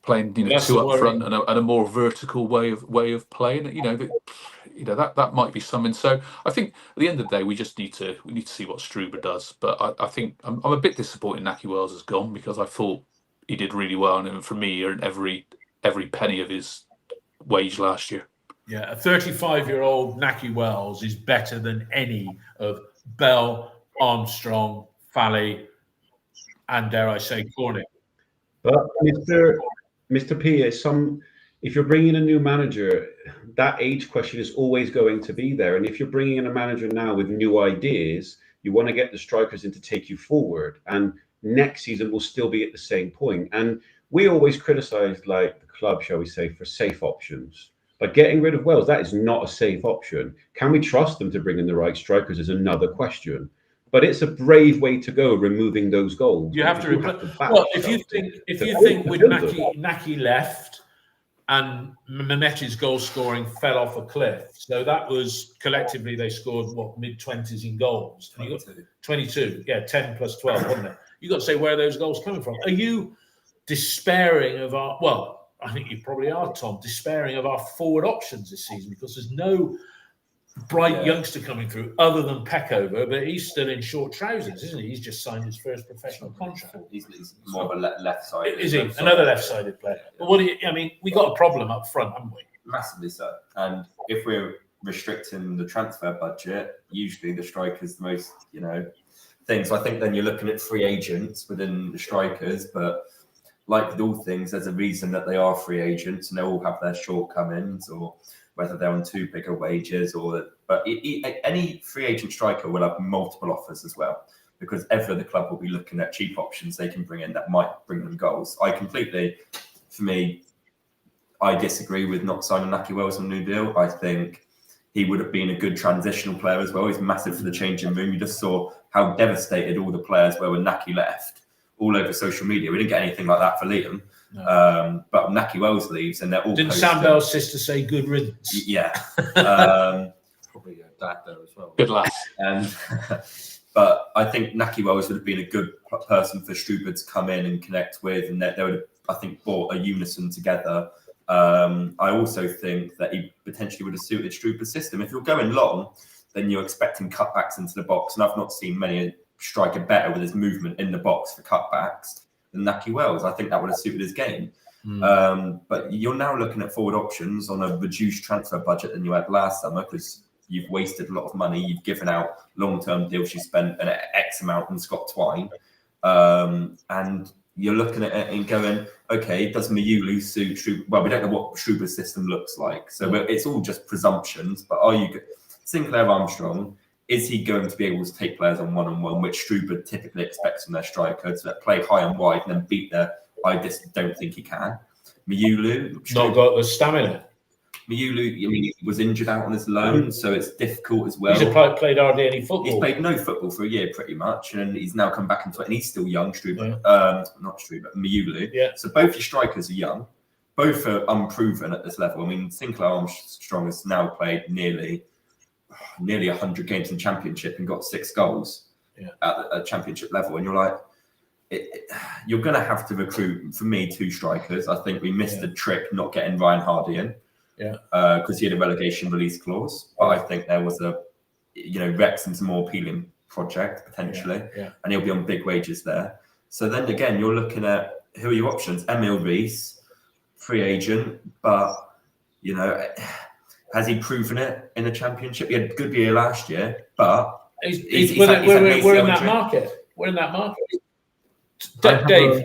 playing two up front and a more vertical way of playing. That might be something. So I think at the end of the day we need to see what Struber does. But I think I'm a bit disappointed Nahki Wells has gone because I thought he did really well, and for me, he earned every penny of his wage last year. Yeah, a 35-year-old Nahki Wells is better than any of Bell, Armstrong, Fally, and dare I say, Cornick. But Mr. P, if you're bringing a new manager, that age question is always going to be there. And if you're bringing in a manager now with new ideas, you want to get the strikers in to take you forward. And next season will still be at the same point. And we always criticize the club, shall we say, for safe options. But getting rid of Wells, that is not a safe option. Can we trust them to bring in the right strikers is another question. But it's a brave way to go, removing those goals. You have to well, if you think with Nahki left and Mehmet's goal scoring fell off a cliff, so that was collectively they scored mid-20s in goals. 22, yeah, 10 plus 12, wasn't it? You got to say where are those goals coming from. Are you despairing of our? Well, I think you probably are, Tom, despairing of our forward options this season because there's no bright youngster coming through, other than Peckover, but he's still in short trousers, isn't he? He's just signed his first professional contract. He's more of a left-sided. Is he? Another left-sided player. But what do you? I mean, we got a problem up front, haven't we? Massively so. And if we're restricting the transfer budget, usually the striker's the most, thing. So I think then you're looking at free agents within the strikers, but like with all things, there's a reason that they are free agents, and they all have their shortcomings, or whether they're on too big of wages, but any free agent striker will have multiple offers as well, because every other club will be looking at cheap options they can bring in that might bring them goals. I disagree with not signing Nahki Wells on a new deal. I think he would have been a good transitional player as well. He's massive for the changing room. You just saw how devastated all the players were when Nahki left, all over social media. We didn't get anything like that for Liam. No. But Nahki Wells leaves, and they're all. Didn't Sam Bell's sister say good riddance? Yeah. Probably a dad there as well. Good lass. But I think Nahki Wells would have been a good person for Struber to come in and connect with, and they would have, I think, brought a unison together. I also think that he potentially would have suited Struber's system. If you're going long, then you're expecting cutbacks into the box, and I've not seen many striker better with his movement in the box for cutbacks than Nahki Wells. I think that would have suited his game. But you're now looking at forward options on a reduced transfer budget than you had last summer, because you've wasted a lot of money. You've given out long-term deals. You spent an X amount on Scott Twine. And you're looking at it and going, okay, does Mayulu suit Struber? Well, we don't know what Struber's system looks like. So it's all just presumptions. But Sinclair Armstrong, is he going to be able to take players on one-on-one, which Struber typically expects from their striker, to play high and wide and then beat their... I just don't think he can. Mayulu... Not got the stamina. Mayulu, he was injured out on his loan, so it's difficult as well. He's played hardly any football. He's played no football for a year, pretty much, and he's now come back into it, and he's still young, Struber. Not Struber, Mayulu. Yeah. So both your strikers are young. Both are unproven at this level. I mean, Sinclair Armstrong has now played nearly 100 games in Championship and got 6 goals at a Championship level, and you're like, you're going to have to recruit, for me, 2 strikers. I think we missed the trick not getting Ryan Hardy in. Because he had a relegation release clause, but I think there was Wrexham's a more appealing project potentially, and he'll be on big wages there. So then again, you're looking at who are your options? Emil Rees, free agent, but has he proven it in the Championship? He had a good year last year, but we're in that market. We're in that market. Dave,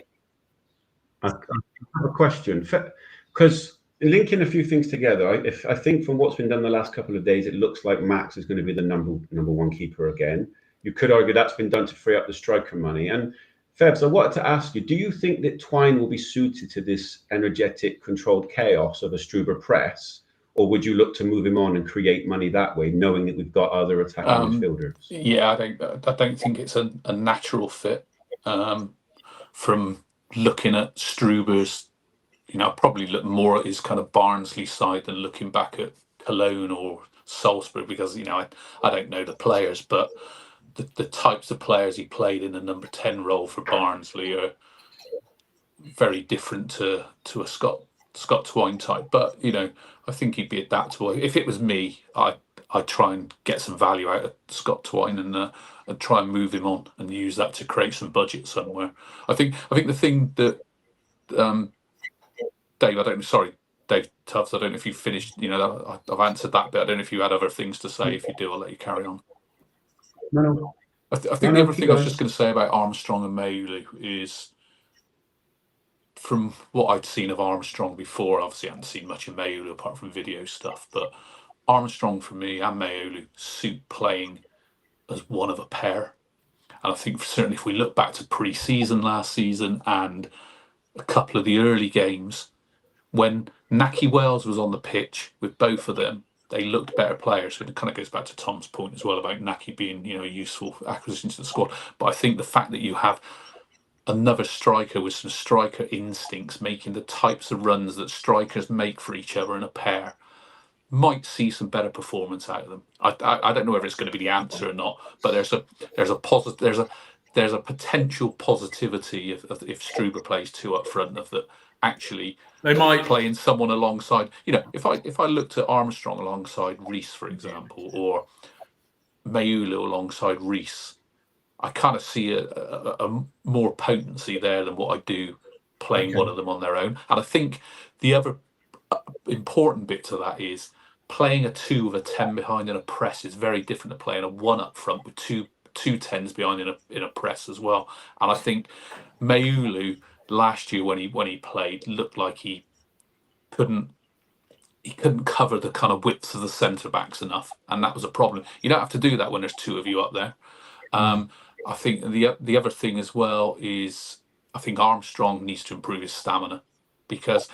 I have a question because. Linking a few things together, I think from what's been done the last couple of days, it looks like Max is going to be the number one keeper again. You could argue that's been done to free up the striker money. And Febs, I wanted to ask you, do you think that Twine will be suited to this energetic, controlled chaos of a Struber press, or would you look to move him on and create money that way, knowing that we've got other attacking midfielders? Yeah, I don't think it's a natural fit. From looking at Struber's, I probably look more at his kind of Barnsley side than looking back at Cologne or Salzburg, because I don't know the players, but the types of players he played in the number 10 role for Barnsley are very different to a Scott Twine type. But I think he'd be adaptable. If it was me, I'd try and get some value out of Scott Twine and try and move him on and use that to create some budget somewhere. I think the thing that Dave Tubbs, I don't know if you finished, I've answered that bit. I don't know if you had other things to say. If you do, I'll let you carry on. No. I think the other thing I was just going to say about Armstrong and Mayulu is, from what I'd seen of Armstrong before, obviously I hadn't seen much of Mayulu apart from video stuff, but Armstrong for me and Mayulu suit playing as one of a pair. And I think certainly if we look back to pre-season last season and a couple of the early games, when Nahki Wells was on the pitch with both of them, they looked better players. So it kind of goes back to Tom's point as well about Nahki being, a useful acquisition to the squad. But I think the fact that you have another striker with some striker instincts making the types of runs that strikers make for each other in a pair might see some better performance out of them. I don't know whether it's going to be the answer or not, but there's a potential positivity if Struber plays 2 up front, of that actually They might playing someone alongside. You know, if I looked at Armstrong alongside Reece, for example, or Mayulu alongside Reece, I kind of see a more potency there than what I do playing one of them on their own. And I think the other important bit to that is playing a 2 with a 10 behind in a press is very different to playing a 1 up front with two 10s behind in a press as well. And I think Mayulu last year when he played looked like he couldn't cover the kind of widths of the centre backs enough, and that was a problem. You don't have to do that when there's 2 of you up there. I think the other thing as well is I think Armstrong needs to improve his stamina, because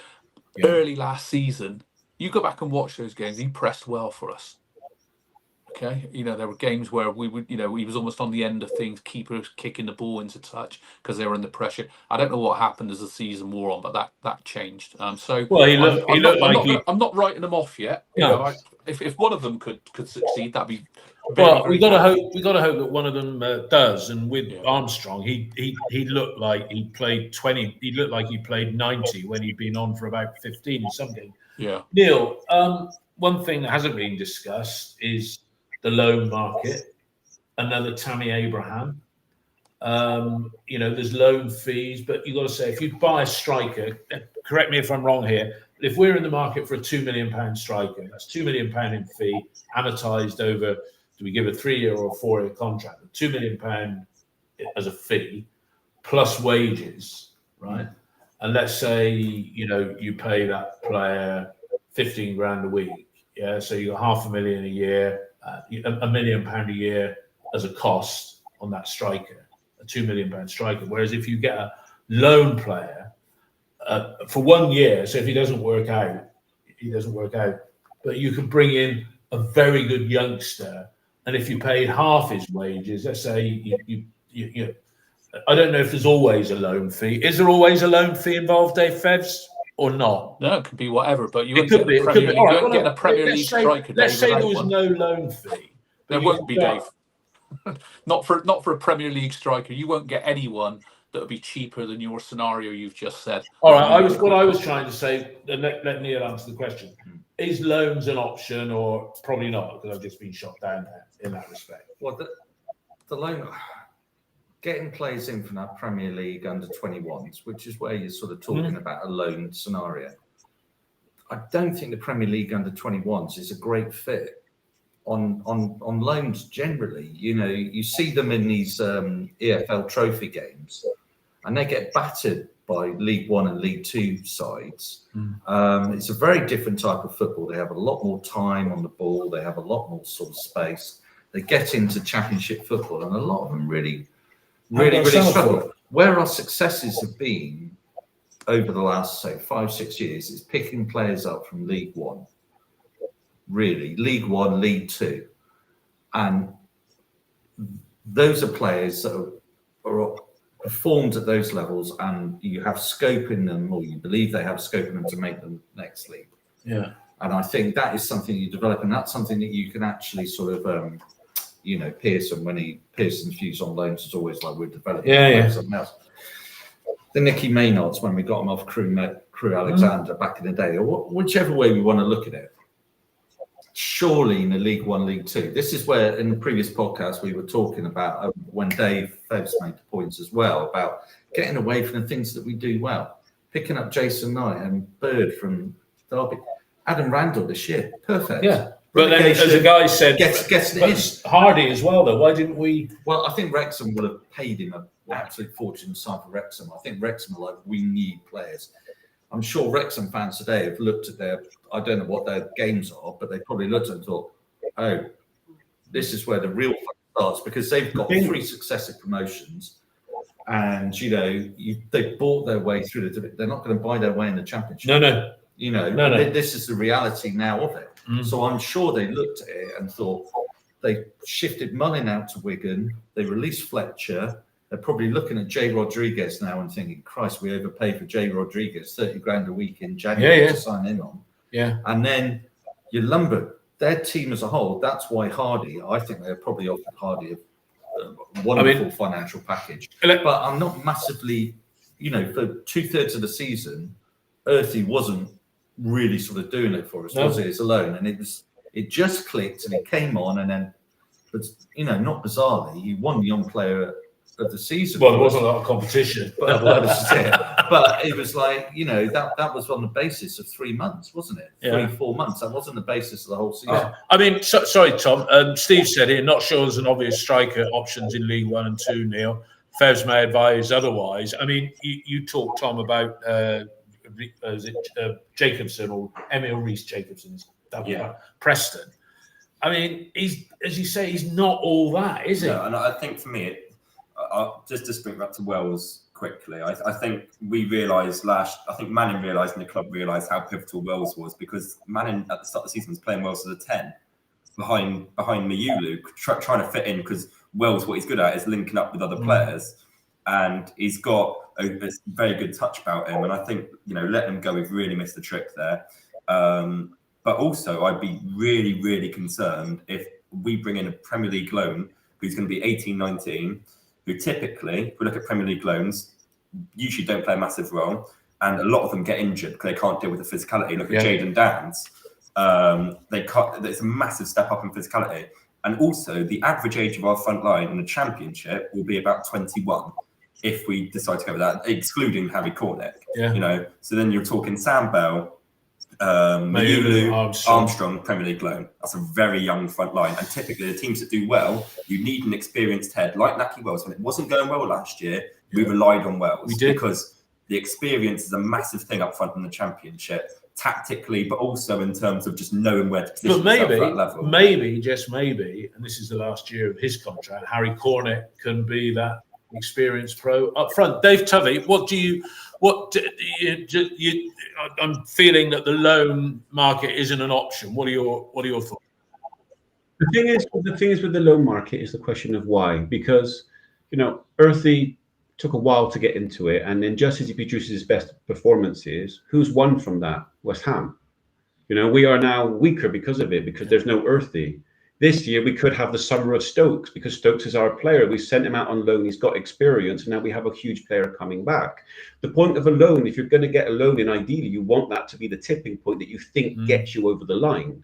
early last season, you go back and watch those games, he pressed well for us. Okay, you know, there were games where we would, you know, he was almost on the end of things, keepers kicking the ball into touch because they were under pressure. I don't know what happened as the season wore on, but that changed. So well, I'm not writing them off yet. You know, if one of them could succeed, that'd be we got to hope that one of them does. And with Armstrong, he looked like he played 20. He looked like he played 90 when he'd been on for about 15 or something. Yeah. Neil, one thing that hasn't been discussed is the loan market. Another Tammy Abraham. You know, there's loan fees, but you got to say, if you buy a striker, correct me if I'm wrong here, but if we're in the market for a £2 million striker, that's £2 million in fee, amortized over, do we give a 3-year or a 4-year contract? £2 million as a fee, plus wages, right? And let's say, you know, you pay that player 15 grand a week. Yeah, so you got £500,000 a year, £1 million a year as a cost on that striker, a £2 million striker. Whereas if you get a loan player for 1 year, so if he doesn't work out, but you could bring in a very good youngster, and if you paid half his wages, let's say you I don't know if there's always a loan fee. Is there always a loan fee involved, Dave Fevs, or not? No, it could be whatever, but you won't get a Premier League striker. Let's say there was no loan fee. There won't be, Dave. Not for a Premier League striker. You won't get anyone that would be cheaper than your scenario you've just said. All right, what I was trying to say, and let Neil answer the question. Is loans an option, or probably not, because I've just been shot down there in that respect? Well, the loan, getting players in from that Premier League under 21s, which is where you're sort of talking about a loan scenario. I don't think the Premier League under 21s is a great fit on loans generally. You know, you see them in these EFL trophy games, and they get battered by League One and League Two sides. It's a very different type of football. They have a lot more time on the ball. They have a lot more sort of space. They get into Championship football, and a lot of them really struggle. Where our successes have been over the last, say, 5-6 years is picking players up from League One, really, League One, League Two. And those are players that are performed at those levels, and you have scope in them, or you believe they have scope in them to make them next league. Yeah. And I think that is something you develop, and that's something that you can actually sort of, you know, Pearson's views on loans is always like we're developing something else. The Nicky Maynards, when we got him off Crew Alexander back in the day, or whichever way we want to look at it, surely in the League One, League Two. This is where in the previous podcast we were talking about when Dave Fevs made the points as well about getting away from the things that we do well, picking up Jason Knight and Bird from Derby, Adam Randall this year, perfect. Yeah. But then, as the guy said, gets Hardy as well, though. Why didn't we? Well, I think Wrexham would have paid him an absolute fortune to sign for Wrexham. I think Wrexham are like, we need players. I'm sure Wrexham fans today have looked at I don't know what their games are, but they probably looked and thought, oh, this is where the real fun starts, because they've got 3 successive promotions, and you know they bought their way through they're not going to buy their way in the Championship. No. You know, this is the reality now of it. So I'm sure they looked at it and thought, they shifted Mullin out to Wigan, they released Fletcher. They're probably looking at Jay Rodriguez now and thinking, Christ, we overpaid for Jay Rodriguez, 30 grand a week in January to sign in on. Yeah. And then you lumber their team as a whole. That's why Hardy, I think they're probably offered Hardy a wonderful financial package. But I'm not massively, you know, for 2/3 of the season, Earthy wasn't really sort of doing it for us, was it? It's alone, and it just clicked, and it came on, and then, but not bizarrely, he won Young Player of the Season. Well, there wasn't a lot of competition, but well, this is it. But it was like that was on the basis of 3 months, wasn't it? 3-4 months. That wasn't the basis of the whole season. I mean, sorry, Tom. Steve said here, not sure there's an obvious striker options in League 1 and 2. Neil Fevs may advise otherwise. I mean, you talked, Tom, about Jacobson or Emil Reece-Jacobson's Preston. I mean, he's, as you say, he's not all that, is he? No, and I think for me, just to bring back to Wells quickly, I think we realised I think Manning realised and the club realised how pivotal Wells was, because Manning at the start of the season was playing Wells as a 10 behind Mayulu, trying to fit in, because Wells, what he's good at is linking up with other players, and he's got a very good touch about him, and I think letting him go, we've really missed the trick there. But also, I'd be really, really concerned if we bring in a Premier League loan who's going to be 18, 19, who typically, if we look at Premier League loans, usually don't play a massive role, and a lot of them get injured because they can't deal with the physicality. Look at Jayden Downs. There's a massive step up in physicality. And also, the average age of our front line in the Championship will be about 21 if we decide to go with that, excluding Harry Cornick. So then you're talking Sam Bell, Mayulu, Armstrong, Premier League loan. That's a very young front line, and typically the teams that do well, you need an experienced head like Naki Wells. When it wasn't going well last year, we relied on Wells because the experience is a massive thing up front in the Championship, tactically, but also in terms of just knowing where to position yourself at that level. Maybe, just maybe, and this is the last year of his contract, Harry Cornick can be that experienced pro up front. Dave Tovey, I'm feeling that the loan market isn't an option. What are your thoughts? The thing is with the loan market is the question of why, because Earthy took a while to get into it, and then just as he produces his best performances, who's won from that? West Ham. We are now weaker because of it, because there's no Earthy. This year we could have the summer of Stokes, because Stokes is our player. We sent him out on loan. He's got experience, and now we have a huge player coming back. The point of a loan, if you're going to get a loan in, ideally you want that to be the tipping point that you think gets you over the line.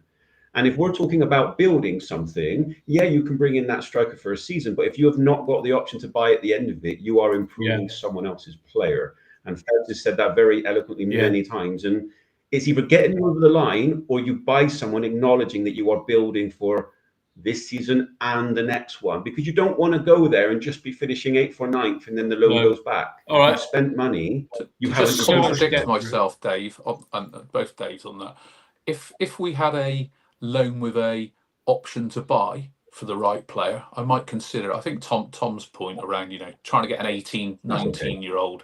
And if we're talking about building something, you can bring in that striker for a season, but if you have not got the option to buy at the end of it, you are improving someone else's player. And Fez has said that very eloquently many times. And it's either getting you over the line, or you buy someone acknowledging that you are building for this season and the next one, because you don't want to go there and just be finishing 8th or 9th and then the loan goes back. All right. You've spent money. You haven't contradict myself, Dave, and both Daves on that. If we had a loan with a option to buy for the right player, I might consider. I think Tom's point around trying to get an 18, 19-year-old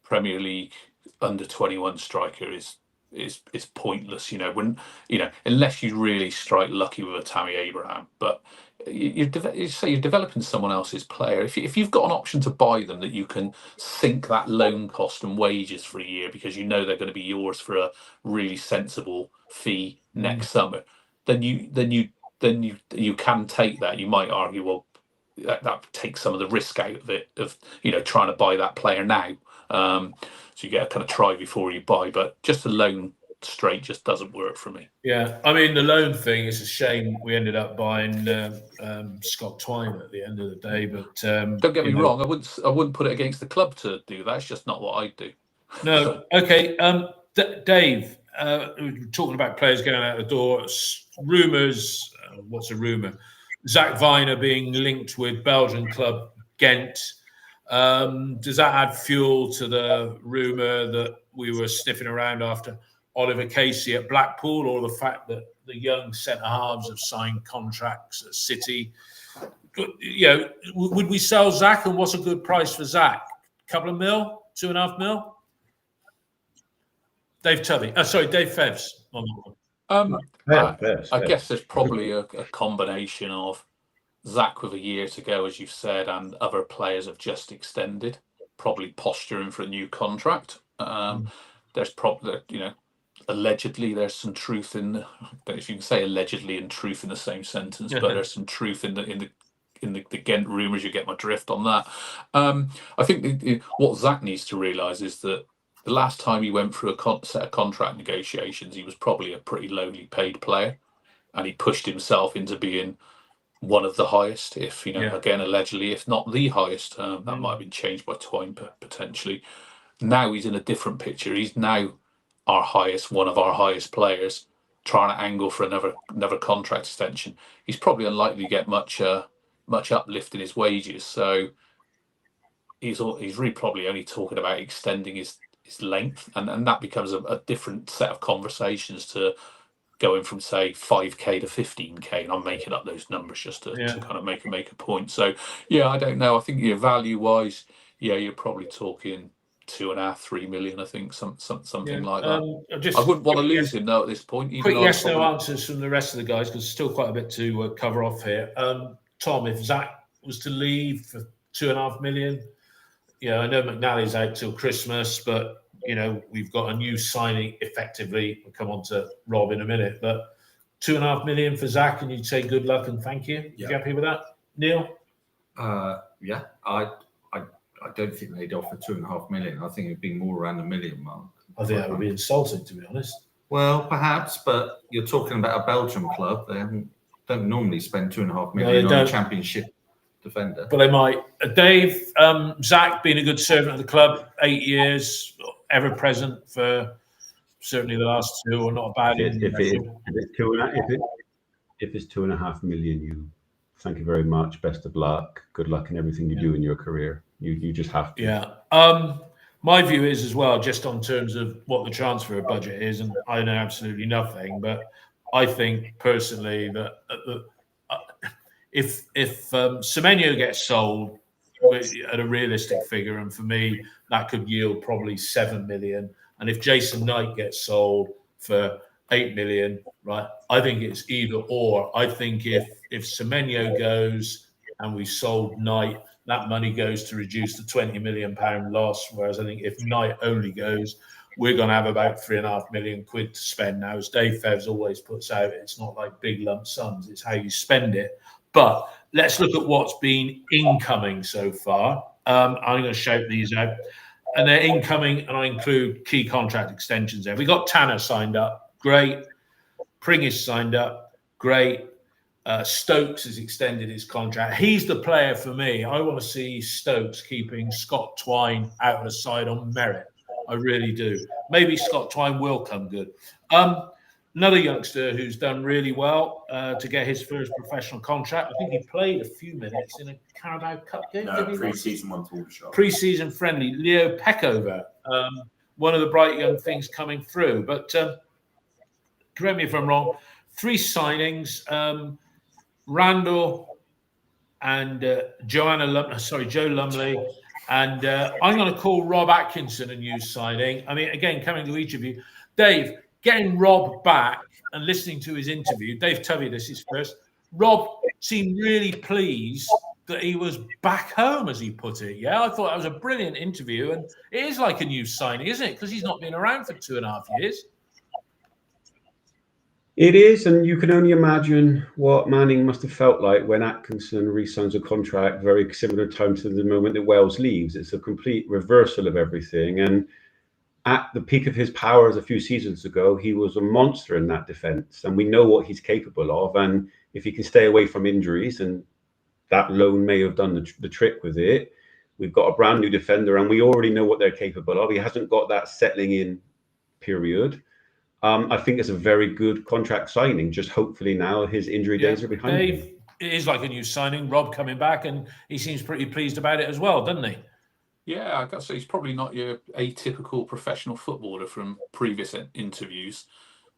Premier League under 21 striker is pointless, when unless you really strike lucky with a Tammy Abraham. But you're developing someone else's player. If you've got an option to buy them, that you can sink that loan cost and wages for a year because they're going to be yours for a really sensible fee next summer, then you can take that. You might argue, well, that takes some of the risk out of it, of trying to buy that player now. So you get a kind of try before you buy, but just a loan straight just doesn't work for me. Yeah, I mean, the loan thing is a shame. We ended up buying Scott Twine at the end of the day, but don't get me wrong. I wouldn't put it against the club to do that. It's just not what I do. No, okay. Dave, talking about players going out the door. Rumours. What's a rumour? Zach Viner being linked with Belgian club Ghent. Does that add fuel to the rumour that we were sniffing around after Oliver Casey at Blackpool, or the fact that the young centre-halves have signed contracts at City? Would we sell Zach, and what's a good price for Zach? A couple of mil? 2.5 mil? Dave Tubby. Dave Fevs. I guess there's probably a combination of Zach with a year to go, as you've said, and other players have just extended, probably posturing for a new contract. There's probably, allegedly there's some truth in. I don't know if you can say allegedly and truth in the same sentence, but there's some truth in the Ghent rumours. You get my drift on that. I think what Zach needs to realise is that the last time he went through a set of contract negotiations, he was probably a pretty lowly paid player, and he pushed himself into being one of the highest, if again, allegedly, if not the highest. That might have been changed by Twine potentially. Now he's in a different picture. He's now one of our highest players, trying to angle for another contract extension. He's probably unlikely to get much uplift in his wages. So he's really probably only talking about extending his length, and that becomes a different set of conversations to going from, say, 5k to 15k, and I'm making up those numbers just to kind of make a point. So I don't know. I think value wise, you're probably talking 2.5-3 million. I think something like that. I wouldn't want to lose him though at this point. Quick no answers from the rest of the guys, because there's still quite a bit to cover off here. Tom, if Zach was to leave for 2.5 million, I know McNally's out till Christmas, but we've got a new signing effectively. We'll come on to Rob in a minute, but 2.5 million for Zach, and you'd say good luck and thank you. You happy with that, Neil? Yeah, I don't think they'd offer 2.5 million. I think it'd be more around the million mark. I think that would be insulting, to be honest. Well, perhaps, but you're talking about a Belgian club. They don't normally spend 2.5 million on a championship defender. But they might. Dave, Zach being a good servant of the club, 8 years, ever present for certainly the last 2, or not bad. If it's 2.5 million, you thank you very much. Best of luck. Good luck in everything you do in your career. You just have to. Yeah. My view is as well, just on terms of what the transfer budget is, and I know absolutely nothing, but I think personally that if Semenyo gets sold at a realistic figure, and for me that could yield probably 7 million, and if Jason Knight gets sold for 8 million, right, I think it's either or. I think if Semenyo goes and we sold Knight, that money goes to reduce the £20 million loss, whereas I think if Knight only goes, we're going to have about £3.5 million to spend. Now, as Dave Fevs always puts out, it's not like big lump sums, it's how you spend it. But let's look at what's been incoming so far. I'm going to shout these out. And they're incoming, and I include key contract extensions there. We got Tanner signed up, great. Pringis signed up, great. Stokes has extended his contract. He's the player for me. I want to see Stokes keeping Scott Twine out of the side on merit. I really do. Maybe Scott Twine will come good. Another youngster who's done really well to get his first professional contract. I think he played a few minutes in a Carabao Cup game. No, pre-season one to shot. Pre-season friendly. Leo Peckover, one of the bright young things coming through. But correct me if I'm wrong. 3 signings. Randall and Joe Lumley, and I'm going to call Rob Atkinson a new signing. I mean, again, coming to each of you, Dave, getting Rob back and listening to his interview. Dave Tubby, this is first. Rob seemed really pleased that he was back home, as he put it. Yeah, I thought that was a brilliant interview, and it is like a new signing, isn't it? Because he's not been around for 2.5 years. It is, and you can only imagine what Manning must have felt like when Atkinson re-signs a contract very similar time to the moment that Wells leaves. It's a complete reversal of everything. And at the peak of his powers a few seasons ago, he was a monster in that defence, and we know what he's capable of. And if he can stay away from injuries, and that loan may have done the trick with it, we've got a brand new defender, and we already know what they're capable of. He hasn't got that settling in period. I think it's a very good contract signing. Just hopefully now his injury days are behind him. It is like a new signing. Rob coming back, and he seems pretty pleased about it as well, doesn't he? Yeah, I guess he's probably not your atypical professional footballer from previous interviews,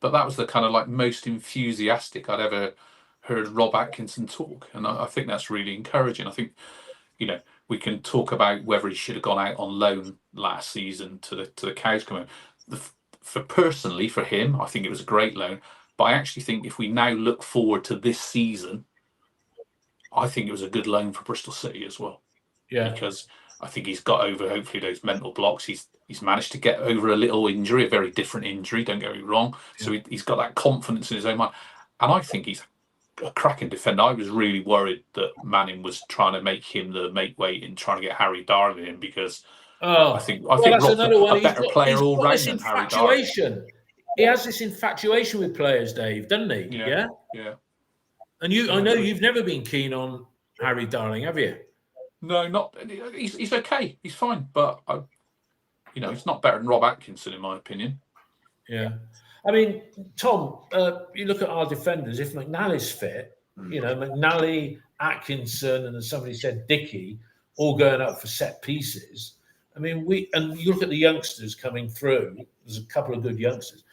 but that was the kind of like most enthusiastic I'd ever heard Rob Atkinson talk, and I think that's really encouraging. I think, we can talk about whether he should have gone out on loan last season to the Cows coming. Personally, for him, I think it was a great loan. But I actually think if we now look forward to this season, I think it was a good loan for Bristol City as well. Yeah. Because I think he's got over, hopefully, those mental blocks. He's managed to get over a little injury, a very different injury, don't get me wrong. Yeah. So he's got that confidence in his own mind. And I think he's a cracking defender. I was really worried that Manning was trying to make him the make weight and trying to get Harry Darley in, because Oh, I think that's Rob's another one. a better player he's all got round this than Harry Darling. infatuation. He has this infatuation with players, Dave, doesn't he? Yeah. And I know you've never been keen on Harry Darling, have you? No, not. He's okay. He's fine, but he's not better than Rob Atkinson in my opinion. Yeah. I mean, Tom, you look at our defenders. If McNally's fit, McNally, Atkinson, and as somebody said, Dickey, all going up for set pieces. I mean, you look at the youngsters coming through. There's a couple of good youngsters.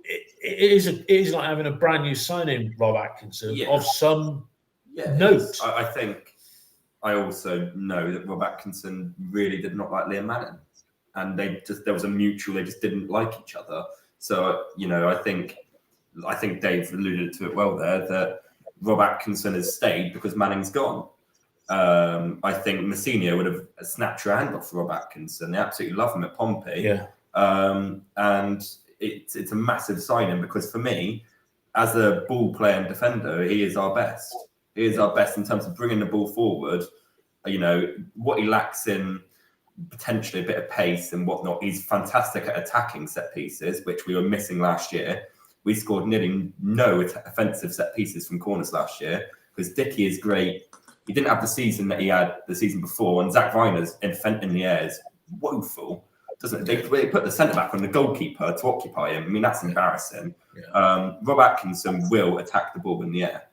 It is like having a brand new signing, Rob Atkinson, of some note. I think I also know that Rob Atkinson really did not like Liam Manning, and there was a mutual. They just didn't like each other. So I think Dave alluded to it well there that Rob Atkinson has stayed because Manning's gone. I think Messina would have snapped your hand off Rob Atkinson. They absolutely love him at Pompey. Yeah. And it's a massive signing because for me, as a ball playing defender, he is our best. He is our best in terms of bringing the ball forward. What he lacks in potentially a bit of pace and whatnot. He's fantastic at attacking set pieces, which we were missing last year. We scored nearly no offensive set pieces from corners last year because Dickey is great. He didn't have the season that he had the season before, and Zach Viner's in the air is woeful. They put the centre back on the goalkeeper to occupy him. I mean, that's embarrassing. Yeah. Rob Atkinson will attack the ball in the air,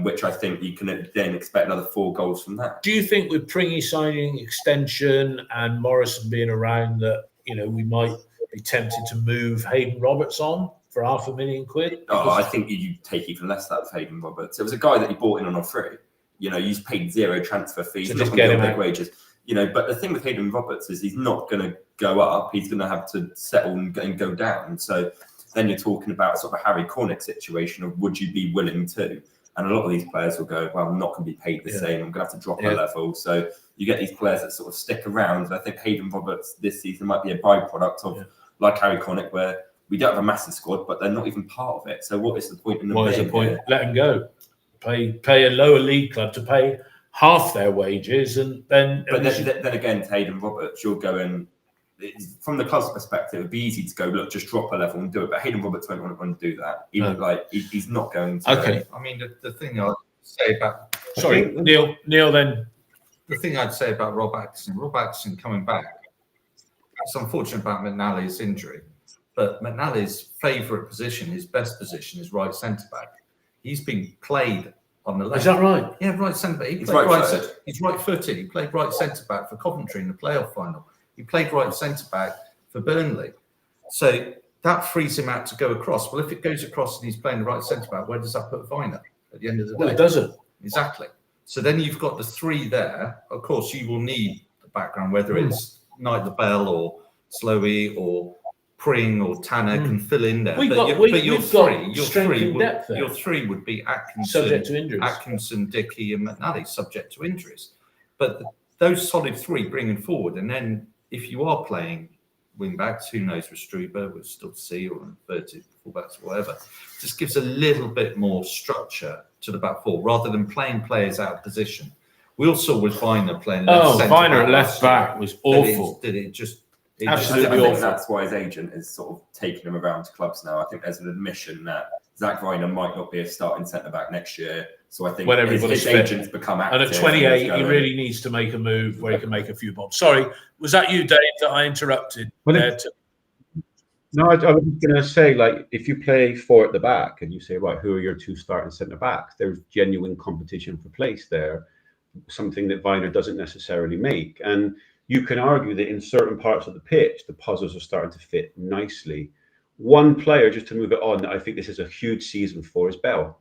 which I think you can then expect another 4 goals from that. Do you think with Pringy signing extension and Morrison being around that, we might be tempted to move Hayden Roberts on for £500,000? Oh, I think you take even less than that for Hayden Roberts. It was a guy that you bought in on a free. You paid 0 transfer fees. So just get him out. Wages. But the thing with Hayden Roberts is he's not going to go up. He's going to have to settle and go down. So then you're talking about sort of a Harry Cornick situation of would you be willing to? And a lot of these players will go, well, I'm not going to be paid the same. I'm going to have to drop a level. So you get these players that sort of stick around. And I think Hayden Roberts this season might be a byproduct of like Harry Cornick, where we don't have a massive squad, but they're not even part of it. So what is the point in them? What is the point? Let them go. Pay a lower league club to pay half their wages, and then. But then again, to Hayden Roberts, you're going from the club's perspective. It'd be easy to go, look, just drop a level and do it. But Hayden Roberts won't want to do that. He's not going to. Okay. I mean, the thing I'd say about Neil. Then the thing I'd say about Rob Atkinson coming back. It's unfortunate about McNally's injury, but McNally's favourite position, his best position, is right centre back. He's been played on the left. Is that right? Yeah, right centre back. He's right-footed. He's right-footed. He played right centre back for Coventry in the playoff final. He played right centre back for Burnley. So that frees him out to go across. Well, if it goes across and he's playing the right centre back, where does that put Viner at the end of the day? Well, it doesn't. Exactly. So then you've got the 3 there. Of course, you will need the background, whether it's Knight the Bell or Slowey or Pring or Tanner can fill in there. Your 3 would be Atkinson, subject to injuries. Atkinson, Dickey, and McNally, subject to injuries. But those solid 3 bringing forward, and then if you are playing wing backs, who knows with Struber, we'll still see, or inverted fullbacks, whatever, just gives a little bit more structure to the back 4 rather than playing players out of position. We also with Viner playing left Viner at left back was awful. Absolutely I think awful. that's why his agent is sort of taking him around to clubs now. I think there's an admission that Zach Viner might not be a starting centre back next year. So I think when everybody's his agents become active. And at 28, he really needs to make a move where he can make a few bombs. Sorry, was that you, Dave, that I interrupted? No, I was going to say, if you play 4 at the back and you say, right, who are your 2 starting centre backs? There's genuine competition for place there, something that Viner doesn't necessarily make. And you can argue that in certain parts of the pitch, the puzzles are starting to fit nicely. One player, just to move it on, that I think this is a huge season for is Bell.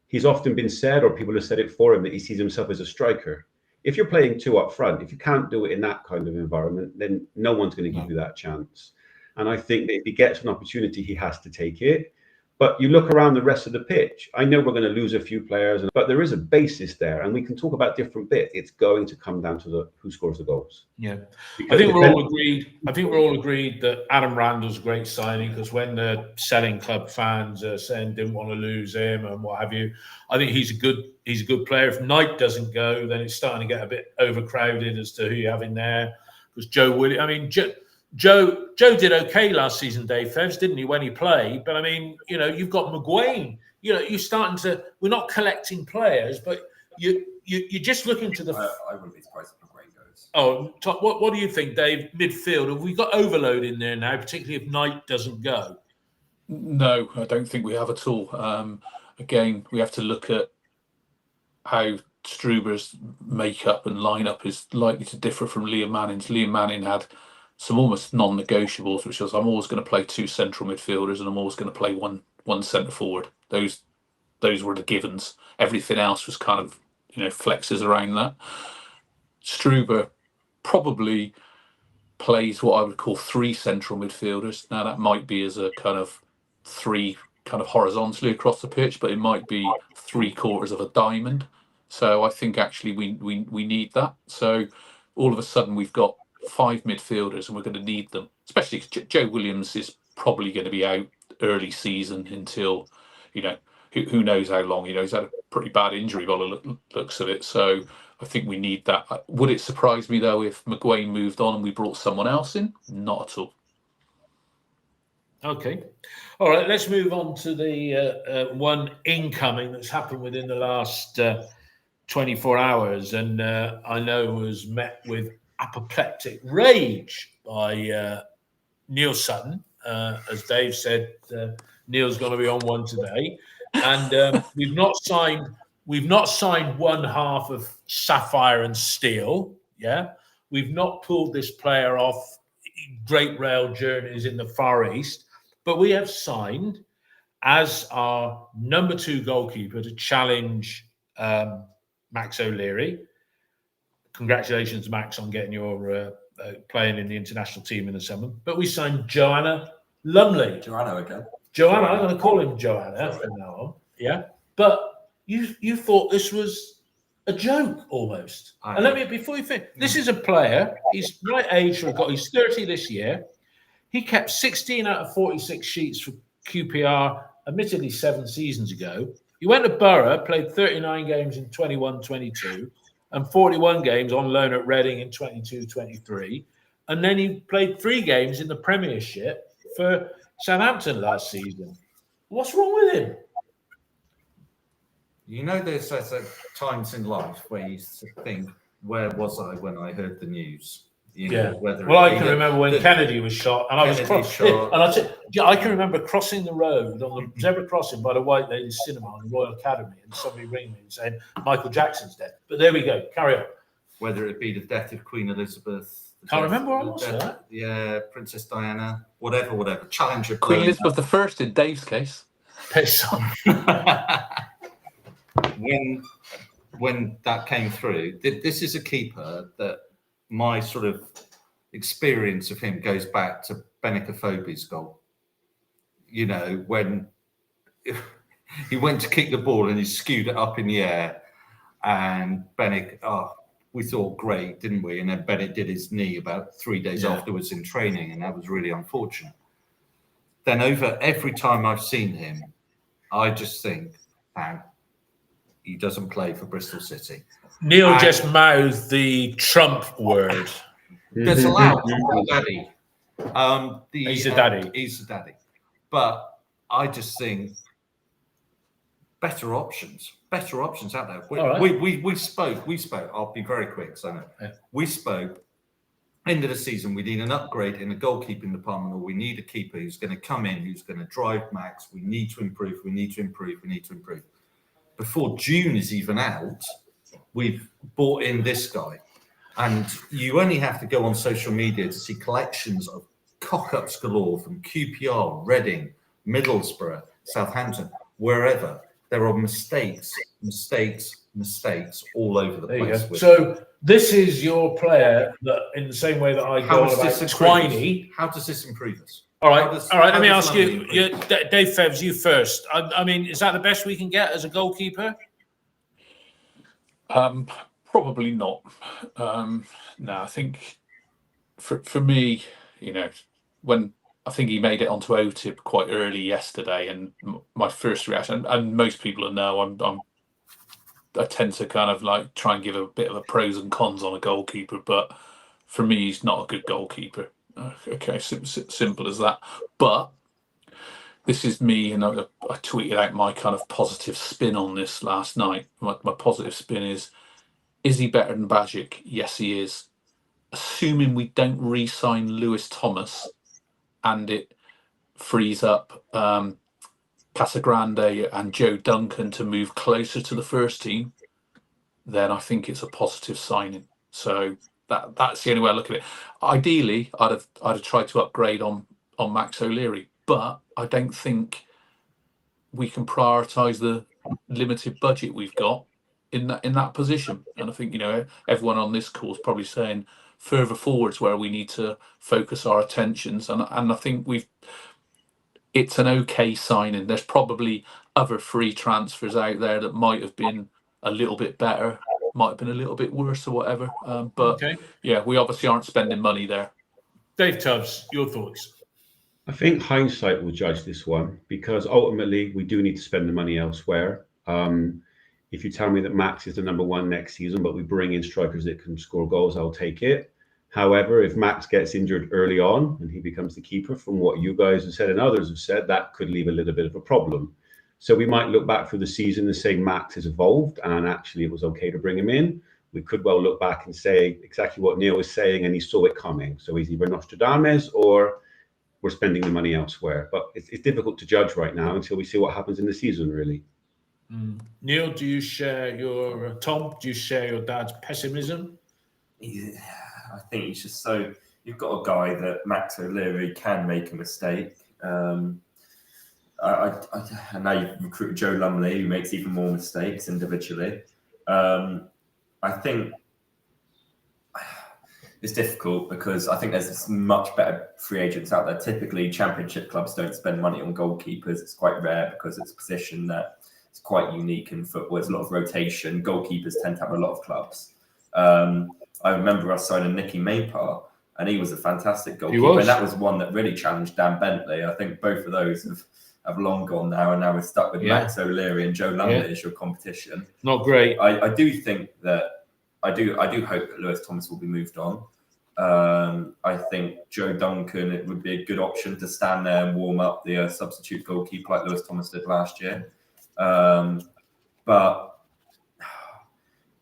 He's often been said, or people have said it for him, that he sees himself as a striker. If you're playing 2 up front, if you can't do it in that kind of environment, then no one's going to give you that chance. And I think that if he gets an opportunity, he has to take it. But you look around the rest of the pitch, I know we're going to lose a few players, but there is a basis there, and we can talk about different bits. It's going to come down to who scores the goals. Yeah, I think we're all agreed that Adam Randall's a great signing, because when the selling club fans are saying didn't want to lose him and what have you, I think he's a good player. If Knight doesn't go, then it's starting to get a bit overcrowded as to who you have in there. because Joe Williams. I mean, Joe did okay last season, Dave Fevs, didn't he, when he played? But I mean, you've got McGuane. You're starting to. We're not collecting players, but you're just looking to the. I wouldn't be surprised if McGuane goes. Oh, what do you think, Dave? Midfield, have we got overload in there now, particularly if Knight doesn't go? No, I don't think we have at all. Again, we have to look at how Struber's makeup and lineup is likely to differ from Liam Manning's. Liam Manning had some almost non-negotiables, which was I'm always going to play 2 central midfielders and I'm always going to play one centre forward. Those were the givens. Everything else was kind of flexes around that. Struber probably plays what I would call 3 central midfielders. Now that might be as a kind of 3 kind of horizontally across the pitch, but it might be 3/4 of a diamond. So I think actually we need that. So all of a sudden we've got 5 midfielders and we're going to need them, especially because Joe Williams is probably going to be out early season until, who knows how long. He's had a pretty bad injury by the looks of it. So I think we need that. Would it surprise me though if McGuane moved on and we brought someone else in? Not at all. Okay. All right, let's move on to the one incoming that's happened within the last 24 hours. And I know was met with apoplectic rage by Neil Sutton. As Dave said, Neil's going to be on one today. And we've not signed one half of Sapphire and Steel. Yeah. We've not pulled this player off Great Rail Journeys in the Far East. But we have signed as our number 2 goalkeeper to challenge Max O'Leary. Congratulations, Max, on getting your playing in the international team in the summer. But we signed Joanna Lumley. Joanna again. Joanna, I'm going to call him Joanna from now on. Yeah. But you thought this was a joke almost. And let me, before you finish, this is a player. He's right age for a goal. He's 30 this year. He kept 16 out of 46 sheets for QPR, admittedly 7 seasons ago. He went to Borough, played 39 games in 21-22 and 41 games on loan at Reading in 22-23. And then he played 3 games in the Premiership for Southampton last season. What's wrong with him? There's times in life where you think, where was I when I heard the news? Well, I can remember when Kennedy was shot, and I was I can remember crossing the road on the zebra crossing by the White Ladies Cinema in the Royal Academy, and somebody ringing me and saying Michael Jackson's dead. But there we go. Carry on. Whether it be the death of Queen Elizabeth, can't remember where I was there. Yeah, Princess Diana, whatever. Challenger Queen Elizabeth I in Dave's case. When that came through, this is a keeper that my sort of experience of him goes back to Benik Afobe's goal. When he went to kick the ball and he skewed it up in the air, and Benik, we thought great, didn't we? And then Benik did his knee about 3 days afterwards in training, and that was really unfortunate. Then over every time I've seen him, I just think, he doesn't play for Bristol City. Neil just mouthed the Trump word. That's allowed. Daddy. He's a daddy. He's a daddy. But I just think better options out there. We spoke. I'll be very quick. So we spoke. End of the season, we need an upgrade in the goalkeeping department, or we need a keeper who's going to come in, who's going to drive Max. We need to improve. Before June is even out, we've bought in this guy. And you only have to go on social media to see collections of cock-ups galore from QPR, Reading, Middlesbrough, Southampton, wherever. There are mistakes all over the place. So this is your player that, in the same way that I go on about Twiney. How does this improve us? All right. Let me ask you, Dave Fevs, you first. I mean, is that the best we can get as a goalkeeper? Probably not. No, I think for me, when I think he made it onto OTIP quite early yesterday, and my first reaction, and most people know, I tend to kind of like try and give a bit of a pros and cons on a goalkeeper, but for me, he's not a good goalkeeper. Okay, simple as that. But this is me, and I tweeted out my kind of positive spin on this last night. My positive spin is he better than Bajic? Yes, he is. Assuming we don't re-sign Lewis Thomas and it frees up Casagrande and Joe Duncan to move closer to the first team, then I think it's a positive signing. So that's the only way I look at it. Ideally, I'd have tried to upgrade on Max O'Leary, but I don't think we can prioritise the limited budget we've got in that position. And I think, you know, everyone on this call is probably saying further forwards where we need to focus our attentions. And I think it's an okay signing. There's probably other free transfers out there that might have been a little bit better, might have been a little bit worse or whatever. But yeah, we obviously aren't spending money there. Dave Tubbs, your thoughts? I think hindsight will judge this one, because ultimately we do need to spend the money elsewhere. If you tell me that Max is the number one next season, but we bring in strikers that can score goals, I'll take it. However, if Max gets injured early on and he becomes the keeper, from what you guys have said and others have said, that could leave a little bit of a problem. So we might look back through the season and say Max has evolved and actually it was okay to bring him in. We could well look back and say exactly what Neil was saying and he saw it coming. So he's either Nostradamus or we're spending the money elsewhere. But it's difficult to judge right now until we see what happens in the season, really. Neil, do you share your Tom? Do you share your dad's pessimism? Yeah, I think he's just so. You've got a guy that Max O'Leary can make a mistake. I know you've recruited Joe Lumley, who makes even more mistakes individually. I think it's difficult because I think there's much better free agents out there. Typically, championship clubs don't spend money on goalkeepers. It's quite rare because it's a position that is quite unique in football. There's a lot of rotation. Goalkeepers tend to have a lot of clubs. I remember us signing Nicky Maypar, and he was a fantastic goalkeeper. And that was one that really challenged Dan Bentley. I think both of those have long gone now, and now we're stuck with Max O'Leary and Joe Lumley as your competition. Not great. I do think that I do hope that Lewis Thomas will be moved on. I think Joe Duncan, it would be a good option to stand there and warm up the substitute goalkeeper like Lewis Thomas did last year. But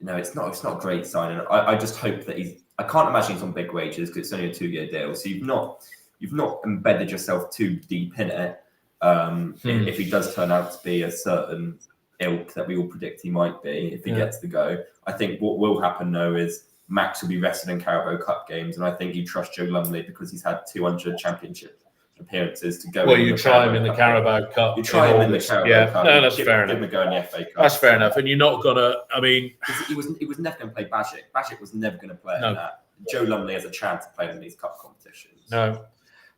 you know, it's not a great signing. I just hope that I can't imagine he's on big wages because it's only a 2-year deal. So you've not embedded yourself too deep in it. If he does turn out to be a certain ilk that we all predict he might be, if he gets the go, I think what will happen though is Max will be rested in Carabao Cup games, and I think you trust Joe Lumley because he's had 200 championship appearances to go. Well, you try him in the Carabao Cup. You try him in the Carabao Cup. No, that's fair enough. Give him a go in the FA Cup. That's fair enough. And you're not gonna. I mean, he was never going to play Bajic. Bajic was never going to play in that. Joe Lumley has a chance of playing in these cup competitions. No.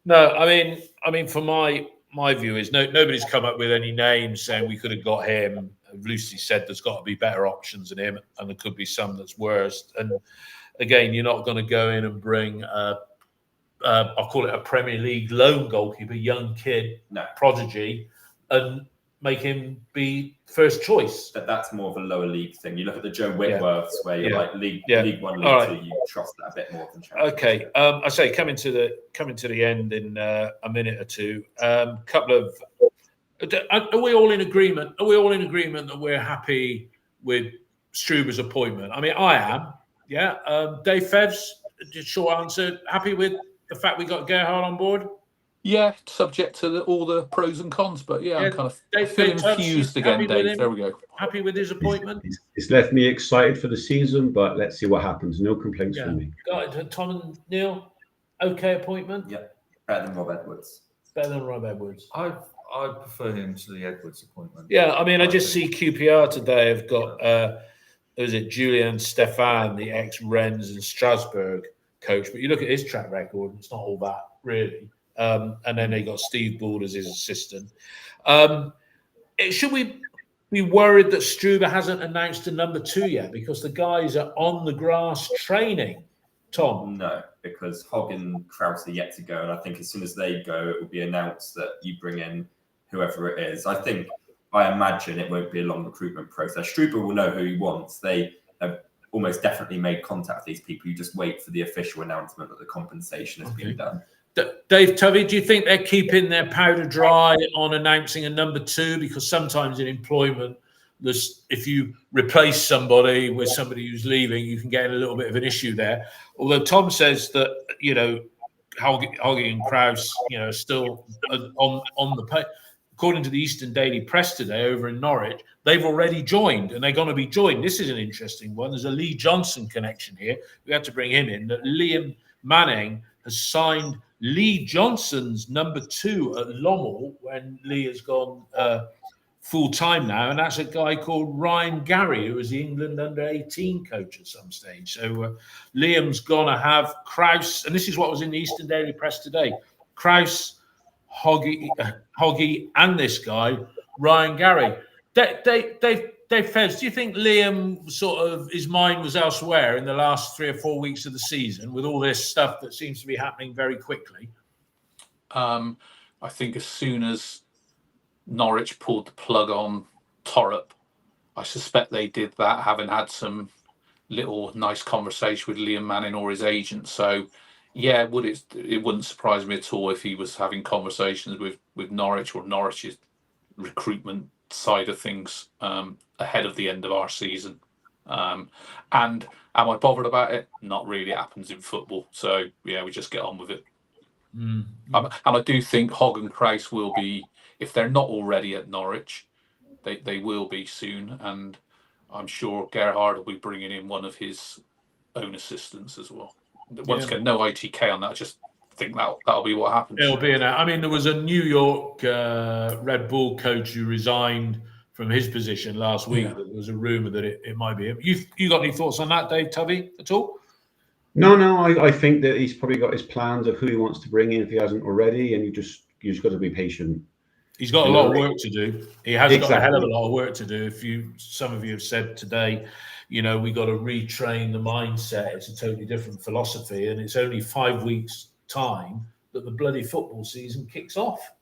I mean, for my view is nobody's come up with any names saying we could have got him. Lucy said there's got to be better options than him, and there could be some that's worse. And again, you're not going to go in and bring I'll call it a Premier League loan goalkeeper, young kid, prodigy, and make him be first choice. That's more of a lower league thing. You look at the Joe Whitworths, where you're like League 1, League 2, you trust that a bit more than Champions. Okay, I say coming to the end in a minute or two. Couple of. Are we all in agreement? Are we all in agreement that we're happy with Struber's appointment? I mean, I am. Yeah. Dave Fevs, just short answer. Happy with the fact we got Gerhard on board? Yeah, subject to all the pros and cons, but I'm kind of feeling fused again, Dave. There we go. Happy with his appointment? It's left me excited for the season, but let's see what happens. No complaints from me. Tom and Neil, okay appointment? Yeah, better than Rob Edwards. Better than Rob Edwards. I prefer him to the Edwards appointment. Yeah, I mean, I just see QPR today have got, is it Julian Stefan, the ex-Rennes and Strasbourg coach, but you look at his track record, it's not all that, really. And then they got Steve Gould as his assistant. Should we be worried that Struber hasn't announced a number 2 yet because the guys are on the grass training? Tom? No, because Hogg and Krause are yet to go, and I think as soon as they go, it will be announced that you bring in whoever it is. I imagine it won't be a long recruitment process. Struber will know who he wants. They have almost definitely made contact with these people. You just wait for the official announcement that the compensation has been done. Dave Tovey, do you think they're keeping their powder dry on announcing a number 2? Because sometimes in employment, if you replace somebody with somebody who's leaving, you can get a little bit of an issue there. Although Tom says that, Hoggy and Krause, still on the pay. According to the Eastern Daily Press today over in Norwich, they've already joined and they're going to be joined. This is an interesting one. There's a Lee Johnson connection here. We had to bring him in. That Liam Manning has signed Lee Johnson's number 2 at Lommel when Lee has gone full-time now. And that's a guy called Ryan Gary, who was the England under-18 coach at some stage. So Liam's going to have Krause, and this is what was in the Eastern Daily Press today. Krause, Hoggy, and this guy, Ryan Gary. Dave Fez, do you think Liam his mind was elsewhere in the last 3 or 4 weeks of the season with all this stuff that seems to be happening very quickly? I think as soon as Norwich pulled the plug on Torrup, I suspect they did that, having had some little nice conversation with Liam Manning or his agent. So, yeah, it wouldn't surprise me at all if he was having conversations with Norwich or Norwich's recruitment side of things ahead of the end of our season. And am I bothered about it? Not really. It happens in football. So, yeah, we just get on with it. And I do think Hogg and Krause will be, if they're not already at Norwich, they will be soon. And I'm sure Gerhard will be bringing in one of his own assistants as well. Once again, no ITK on that. I just think that'll be what happens. It'll be there was a New York Red Bull coach who resigned from his position last week. Yeah. There was a rumor that it might be him. You got any thoughts on that, Dave Tovey, at all? No. I think that he's probably got his plans of who he wants to bring in if he hasn't already, and you just got to be patient. He's got a lot of work to do. He has got a hell of a lot of work to do. Some of you have said today, we got to retrain the mindset. It's a totally different philosophy, and it's only 5 weeks' time that the bloody football season kicks off.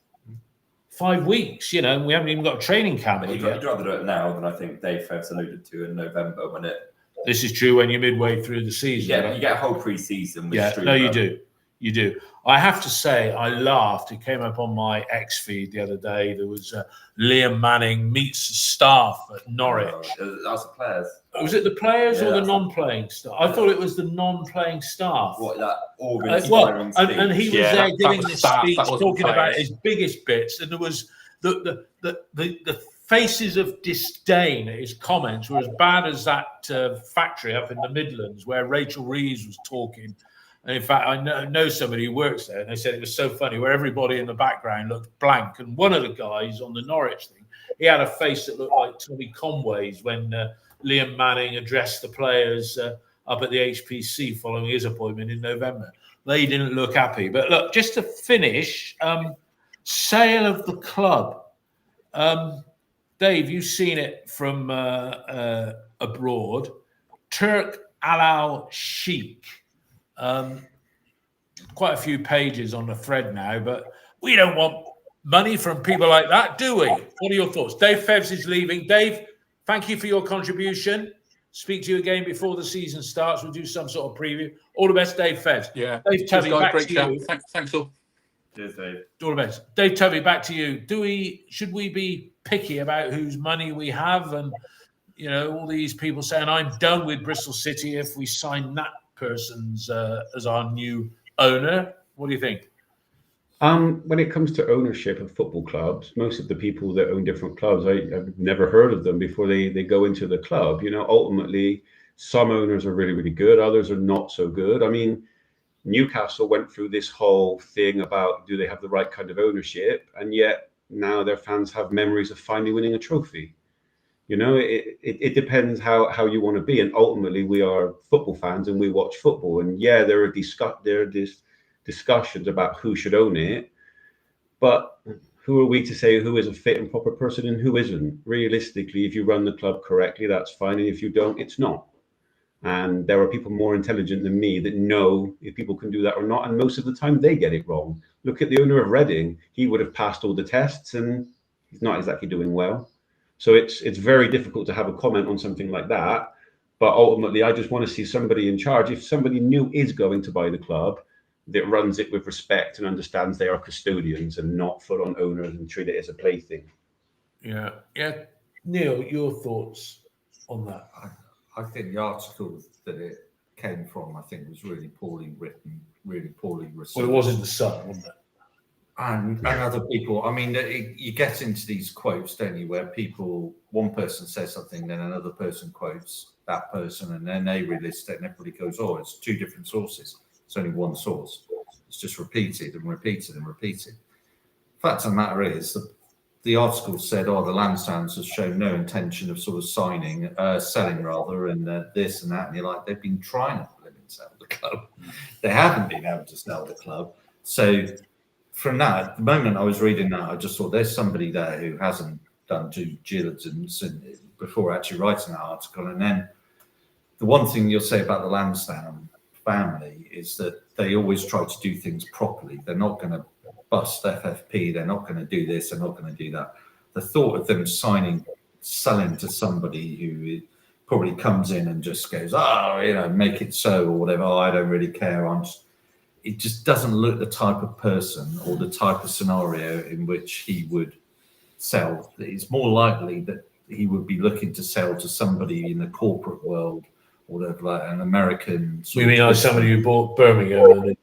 5 weeks, and we haven't even got a training camp yet. You'd rather do it now than I think Dave Fev's alluded to in November when it. This is true when you're midway through the season. Yeah, right? You get a whole pre-season. You do. You do. I have to say, I laughed. It came up on my X feed the other day. There was Liam Manning meets staff at Norwich. That was the players. Was it the players or the non-playing staff? I thought it was the non-playing staff. What, that awe-inspiring speech? And he was there giving this speech, talking about his biggest bits. And there was the faces of disdain at his comments were as bad as that factory up in the Midlands where Rachel Reeves was talking. And in fact, I know somebody who works there, and they said it was so funny where everybody in the background looked blank. And one of the guys on the Norwich thing, he had a face that looked like Tommy Conway's when Liam Manning addressed the players up at the HPC following his appointment in November. They didn't look happy. But look, just to finish, sale of the club. Dave, you've seen it from abroad. Turk Al Sheikh. Quite a few pages on the thread now, but we don't want money from people like that, do we? What are your thoughts? Dave Fevs is leaving. Dave, thank you for your contribution. Speak to you again before the season starts. We'll do some sort of preview. All the best, Dave Fevs. Yeah. Dave Tovey, back to you. Thanks all. Cheers, Dave. All the best. Dave Tovey, back to you. Should we be picky about whose money we have? And, all these people saying, I'm done with Bristol City if we sign that person's as our new owner. What do you think? When it comes to ownership of football clubs, most of the people that own different clubs, I've never heard of them before they go into the club. Ultimately, some owners are really, really good. Others are not so good. I mean, Newcastle went through this whole thing about do they have the right kind of ownership? And yet now their fans have memories of finally winning a trophy. It depends how you want to be. And ultimately, we are football fans and we watch football. And yeah, there are discussions about who should own it. But who are we to say who is a fit and proper person and who isn't? Realistically, if you run the club correctly, that's fine. And if you don't, it's not. And there are people more intelligent than me that know if people can do that or not. And most of the time, they get it wrong. Look at the owner of Reading. He would have passed all the tests and he's not exactly doing well. So it's very difficult to have a comment on something like that. But ultimately, I just want to see somebody in charge. If somebody new is going to buy the club, that runs it with respect and understands they are custodians and not full-on owners and treat it as a plaything. Yeah. Neil, your thoughts on that? I think the article that it came from, I think, was really poorly written, really poorly researched. Well, it was in the Sun, wasn't it? And other people, I mean, you get into these quotes, don't you, where one person says something, then another person quotes that person, and then they relist it, and everybody goes, oh, it's two different sources. It's only one source. It's just repeated and repeated and repeated. Fact of the matter is, the article said, the Lansdowns have shown no intention of sort of selling rather, and this and that. And you're like, they've been trying to sell the club. They haven't been able to sell the club. So from that, the moment I was reading that, I just thought there's somebody there who hasn't done due diligence before actually writing that article. And then the one thing you'll say about the Lansdowne family is that they always try to do things properly. They're not going to bust FFP. They're not going to do this. They're not going to do that. The thought of them selling to somebody who probably comes in and just goes, make it so or whatever. I don't really care. It just doesn't look the type of person or the type of scenario in which he would sell. It's more likely that he would be looking to sell to somebody in the corporate world, or whatever, like an American. You mean like somebody who bought Birmingham and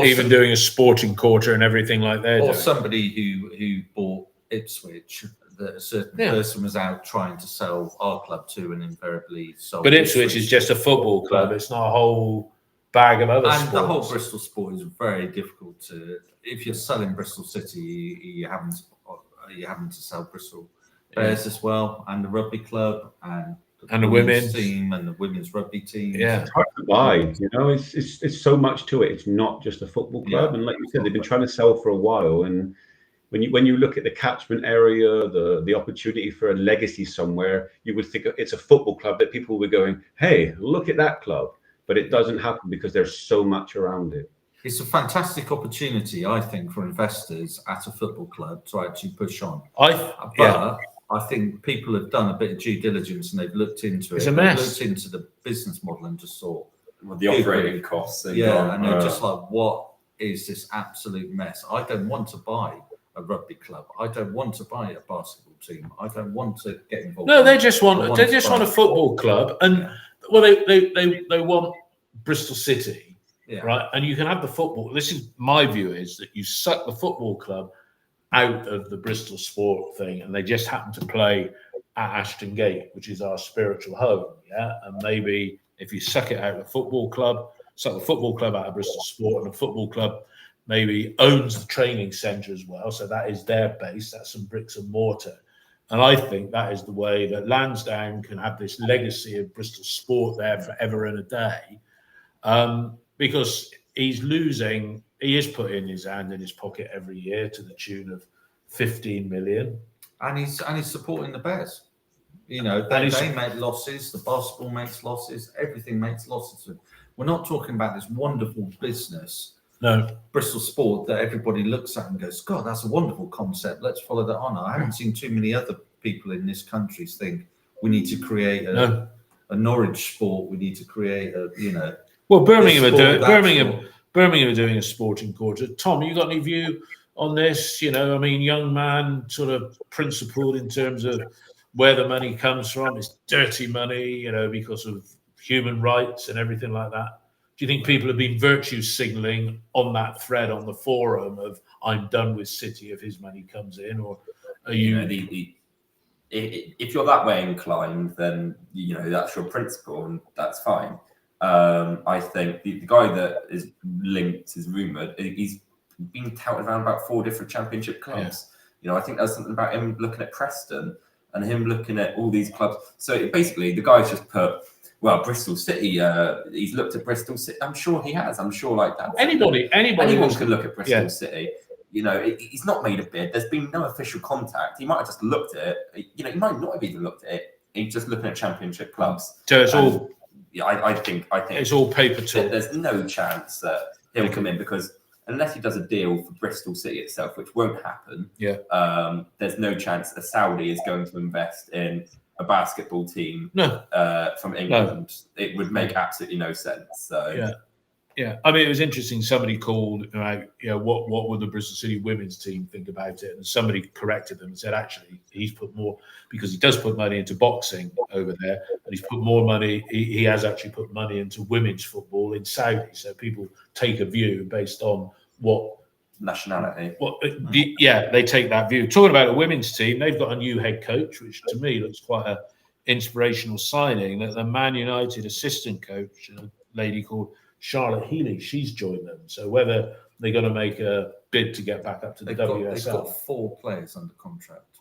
even doing a sporting quarter and everything like that? Or somebody who bought Ipswich, that a certain person was out trying to sell our club to and invariably sold. But Ipswich is just a football club. It's not a whole bag of other sports. And the whole Bristol sport is very difficult to. If you're selling Bristol City, you're having to sell Bristol Bears as well, and the rugby club, and the women's team, and the women's rugby team. Yeah, it's hard to buy. It's so much to it. It's not just a football club, and like you said, they've been trying to sell for a while. And when you look at the catchment area, the opportunity for a legacy somewhere, you would think it's a football club that people were going, hey, look at that club. But it doesn't happen because there's so much around it. It's a fantastic opportunity, I think, for investors at a football club to actually push on. I think people have done a bit of due diligence and they've looked into it. It's a mess. They've looked into the business model and just thought the operating costs. And they're just like, what is this absolute mess? I don't want to buy a rugby club. I don't want to buy a basketball team. I don't want to get involved. No, they just want a football club, and they want Bristol City, right? And you can have the football. This is my view: is that you suck the football club out of the Bristol sport thing, and they just happen to play at Ashton Gate, which is our spiritual home. And maybe if you suck it out of the football club, suck the football club out of Bristol sport, and the football club maybe owns the training centre as well, so that is their base. That's some bricks and mortar. And I think that is the way that Lansdowne can have this legacy of Bristol sport there forever and a day, because he is putting his hand in his pocket every year to the tune of 15 million. And he's supporting the Bears. They make losses, the basketball makes losses, everything makes losses. We're not talking about this wonderful business, Bristol sport, that everybody looks at and goes, God, that's a wonderful concept. Let's follow that on. I haven't seen too many other people in this country think we need to create a Norwich sport. We need to create Well, Birmingham are doing a sporting quarter. Tom, you got any view on this? Young man, sort of principled in terms of where the money comes from. It's dirty money, because of human rights and everything like that. Do you think people have been virtue signalling on that thread on the forum of I'm done with City if his money comes in, or are you? If you're that way inclined, then that's your principle, and that's fine. I think the guy that is linked, is rumoured, he's been touted around about 4 different championship clubs. I think there's something about him looking at Preston and him looking at all these clubs. So basically, the guy's just put, Bristol City. He's looked at Bristol City. I'm sure he has. I'm sure like that. Anyone can look at Bristol City. He's not made a bid. There's been no official contact. He might have just looked at it. He might not have even looked at it. He's just looking at championship clubs. So it's all. Yeah, I think it's all paper talk. There's no chance that he'll come in, because unless he does a deal for Bristol City itself, which won't happen. There's no chance a Saudi is going to invest in a basketball team No. from England. It would make absolutely no sense. So yeah. I mean, it was interesting. Somebody called about, what would the Bristol City women's team think about it? And somebody corrected them and said, actually, he's put more, because he does put money into boxing over there, and he's put more money. He has actually put money into women's football in Saudi. So people take a view based on what nationality. They take that view. Talking about a women's team, they've got a new head coach, which to me looks quite an inspirational signing. That the Man United assistant coach, a lady called Charlotte Healy, she's joined them. So whether they're going to make a bid to get back up to the WSL. They've got 4 players under contract.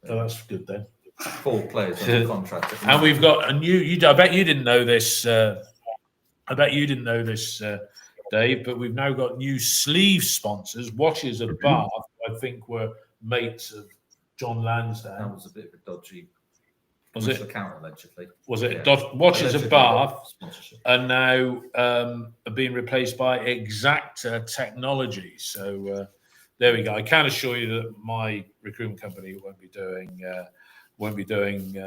So that's good then. 4 players under contract. And we've got a new. I bet you didn't know this. Dave, but we've now got new sleeve sponsors. Watches of Bath, I think, were mates of John Lansdowne. That was a bit of a dodgy. Was it account allegedly? Was it Yeah. Watches of Bath Sponsorship. are now being replaced by Exacta Technology. So there we go. I can assure you that my recruitment company won't be doing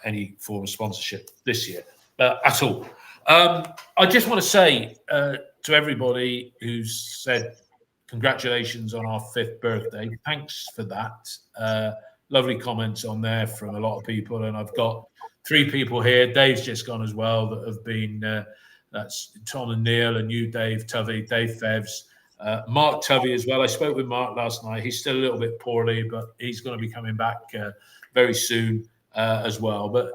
any form of sponsorship this year at all. I just want to say to everybody who's said congratulations on our 5th birthday, thanks for that. Lovely comments on there from a lot of people, and I've got 3 people here. Dave's just gone as well that have been. That's Tom and Neil, and you, Dave Tovey, Dave Fevs, Mark Tovey as well. I spoke with Mark last night. He's still a little bit poorly, but he's going to be coming back very soon as well. But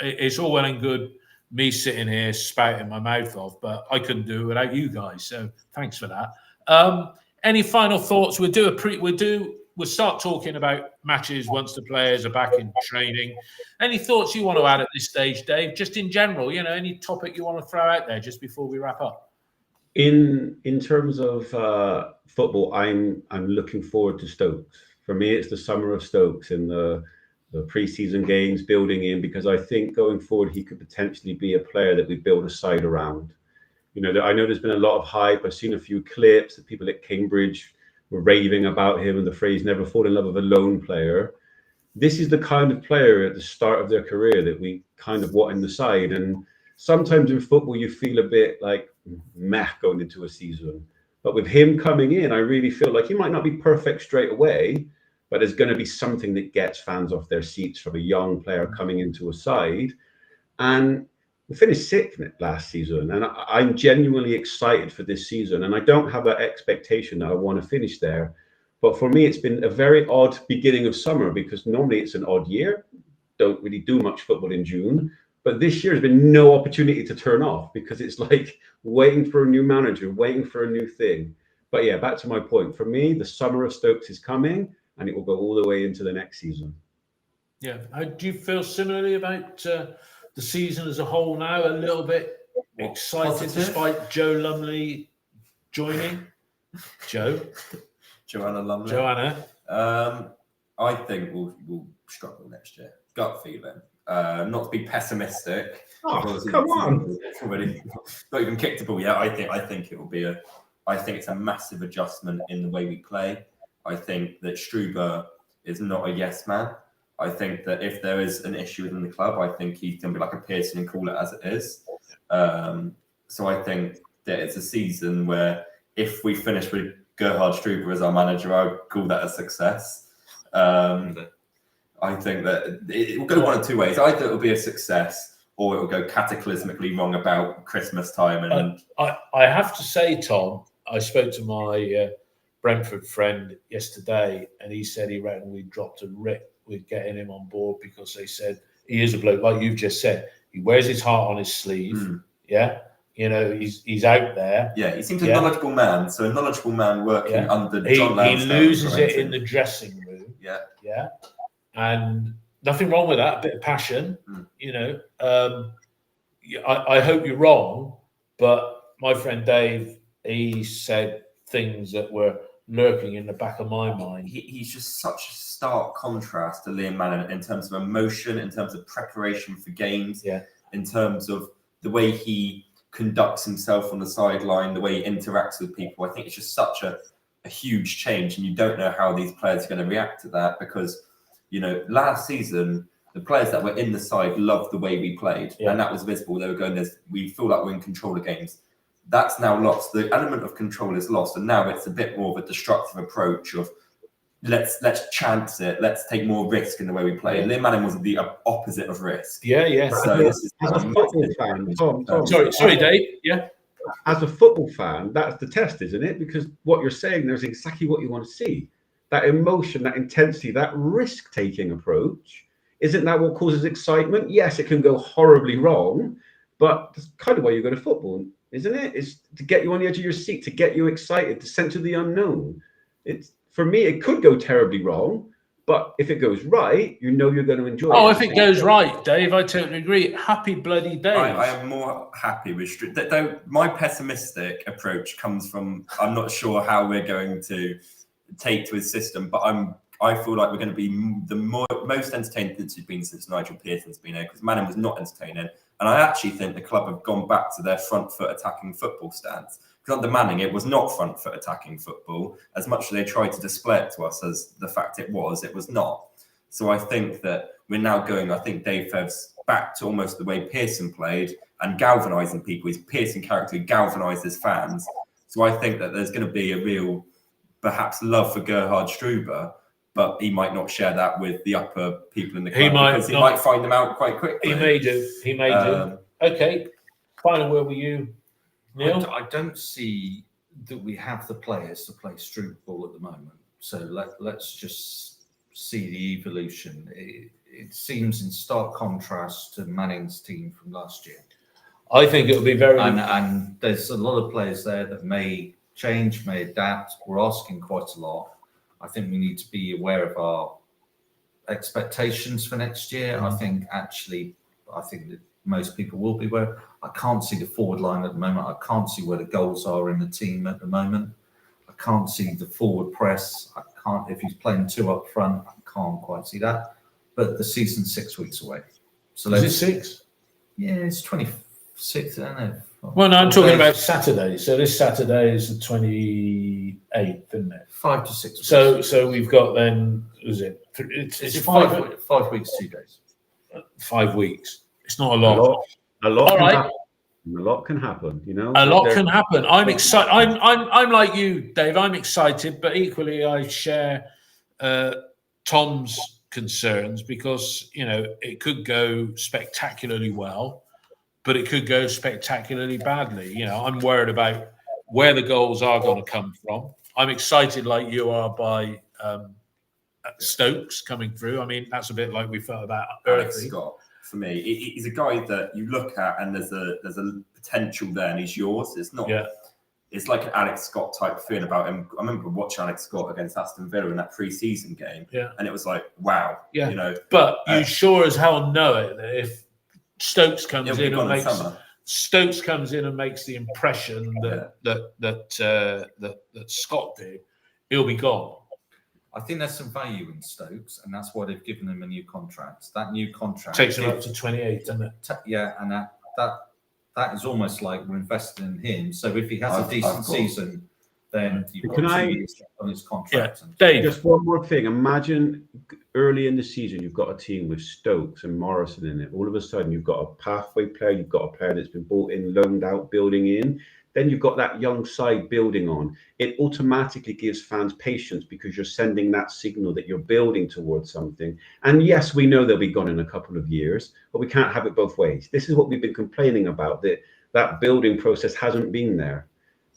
it's all well and good me sitting here spouting my mouth off, but I couldn't do it without you guys. So thanks for that. Any final thoughts? We'll start talking about matches once the players are back in training. Any thoughts you want to add at this stage, Dave? Just in general, any topic you want to throw out there just before we wrap up? In terms of football, I'm looking forward to Stokes. For me, it's the summer of Stokes and the pre-season games building in, because I think going forward he could potentially be a player that we build a side around. I know there's been a lot of hype. I've seen a few clips that people at Cambridge were raving about him and the phrase "never fall in love with a lone player." This is the kind of player at the start of their career that we kind of want in the side. And sometimes in football you feel a bit like meh going into a season. But with him coming in, I really feel like he might not be perfect straight away, but there's going to be something that gets fans off their seats from a young player coming into a side. And we finished 6th last season, and I'm genuinely excited for this season. And I don't have that expectation that I want to finish there. But for me, it's been a very odd beginning of summer, because normally it's an odd year. Don't really do much football in June. But this year has been no opportunity to turn off, because it's like waiting for a new manager, waiting for a new thing. But yeah, back to my point. For me, the summer of Stokes is coming, and it will go all the way into the next season. Yeah. Do you feel similarly about the season as a whole now? A little bit excited despite Joe Lumley joining? Joanna Lumley. I think we'll struggle next year. Gut feeling. Not to be pessimistic. Oh, come on! Already not even kicked a ball yet. I think it will be I think it's a massive adjustment in the way we play. I think that Struber is not a yes man. I think that if there is an issue within the club, I think he can be like a Pearson and call it as it is. So I think that it's a season where if we finish with Gerhard Struber as our manager, I would call that a success. I think that it will go one of 2 ways. Either it will be a success, or it will go cataclysmically wrong about Christmas time. And I have to say, Tom, I spoke to my Brentford friend yesterday, and he said he reckoned we dropped a rip with getting him on board, because they said he is a bloke, like you've just said. He wears his heart on his sleeve. Yeah. He's out there. Yeah, he seems a knowledgeable man. So a knowledgeable man working under John Lansdowne. He loses it in the dressing room. Yeah. Yeah. And nothing wrong with that. A bit of passion. I hope you're wrong, but my friend Dave, he said things that were lurking in the back of my mind. He's just such a stark contrast to Liam Manning in terms of emotion, in terms of preparation for games, in terms of the way he conducts himself on the sideline, the way he interacts with people. I think it's just such a huge change, and you don't know how these players are going to react to that, because last season the players that were in the side loved the way we played, Yeah. and that was visible. They were going, we feel like we're in control of games. That's now lost. The element of control is lost, and now it's a bit more of a destructive approach of let's chance it, let's take more risk in the way we play. Yeah. Liam Manning was the opposite of risk. Yeah. So this is As a football fan, Tom, Sorry, Dave. Yeah. as a football fan, that's the test, isn't it? Because what you're saying there's exactly what you want to see. That emotion, that intensity, that risk-taking approach. Isn't that what causes excitement? Yes, it can go horribly wrong, but that's kind of why you go to football, isn't it? It's to get you on the edge of your seat, to get you excited, to sense of the unknown. It's, for me, it could go terribly wrong, but if it goes right, you know you're going to enjoy it. Oh, if it goes right, Dave, I totally agree. Happy bloody days. I am more happy with though my pessimistic approach comes from I'm not sure how we're going to take to his system, but I feel like we're going to be the most entertained since we've been since Nigel Pearson's been here, because Manning was not entertaining, and I actually think the club have gone back to their front foot attacking football stance. Because under Manning, it was not front foot attacking football. As much as they tried to display it to us as the fact it was not. So I think that we're now going, I think Dave Fev's back to almost the way Pearson played and galvanising people. His Pearson character galvanised his fans. So I think that there's going to be a real, perhaps, love for Gerhard Struber, but he might not share that with the upper people in the club because he might find them out quite quickly. He may do. Okay. Final word with you, Neil. I don't see that we have the players to play Struber ball at the moment. So let's just see the evolution. It seems in stark contrast to Manning's team from last year. I think it'll be very... And there's a lot of players there that may change, may adapt. We're asking quite a lot. I think we need to be aware of our expectations for next year. I think that most people will be aware. I can't see the forward line at the moment. I can't see where the goals are in the team at the moment. I can't see the forward press. I can't, if he's playing two up front, I can't quite see that. But the season's 6 weeks away. So is it 6? Yeah, it's 26th, I don't know. Well, no, I'm talking about Saturday. So this Saturday is the 28th, isn't it? 5 to 6 weeks. So we've got then, is it? It's 5 weeks, 2 days. 5 weeks. It's not a lot. A lot All can right. happen. A lot can happen, you know. A lot can happen. I'm excited. I'm like you, Dave. I'm excited, but equally I share Tom's concerns because it could go spectacularly well, but it could go spectacularly badly. I'm worried about where the goals are going to come from. I'm excited, like you are, by Stokes coming through. I mean, that's a bit like we felt about Alex Earthy. Scott. For me, he's a guy that you look at and there's a potential there, and he's yours. It's not. Yeah. It's like an Alex Scott type feeling about him. I remember watching Alex Scott against Aston Villa in that pre-season game, and it was like, wow, Yeah. But you sure as hell know it that if Stokes comes in and makes the impression that Scott did, he'll be gone. I think there's some value in Stokes, and that's why they've given him a new contract. That new contract Takes him up to 28, doesn't it? And that is almost like we're invested in him. So if he has a decent season, then you've got 2 years on his contract. Yeah. Dave, just one more thing. Imagine early in the season, you've got a team with Stokes and Morrison in it. All of a sudden, you've got a pathway player. You've got a player that's been bought in, loaned out, building in. Then you've got that young side building on. It automatically gives fans patience because you're sending that signal that you're building towards something. And yes, we know they'll be gone in a couple of years, but we can't have it both ways. This is what we've been complaining about, that building process hasn't been there.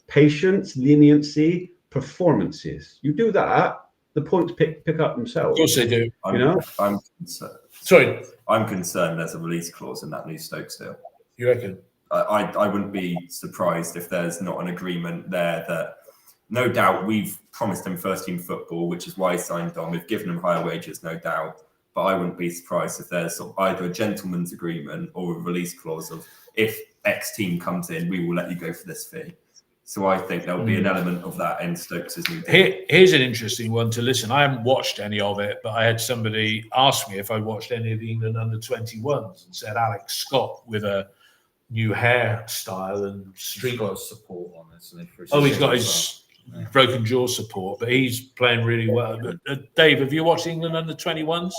Patience, leniency, performances. You do that, the points pick up themselves. of course they do. I'm concerned. Sorry, I'm concerned there's a release clause in that new Stokes deal. you reckon? I wouldn't be surprised if there's not an agreement there that no doubt we've promised him first team football, which is why he signed on. We've given him higher wages, no doubt. But I wouldn't be surprised if there's sort of either a gentleman's agreement or a release clause of if X team comes in, we will let you go for this fee. So I think there'll be an element of that in Stokes' new deal. Here's an interesting one to listen. I haven't watched any of it, but I had somebody ask me if I watched any of the England under-21s and said Alex Scott with a new hairstyle and street. He's got support on it. He's got his broken jaw support, but he's playing really well. Dave, have you watched England under-21s?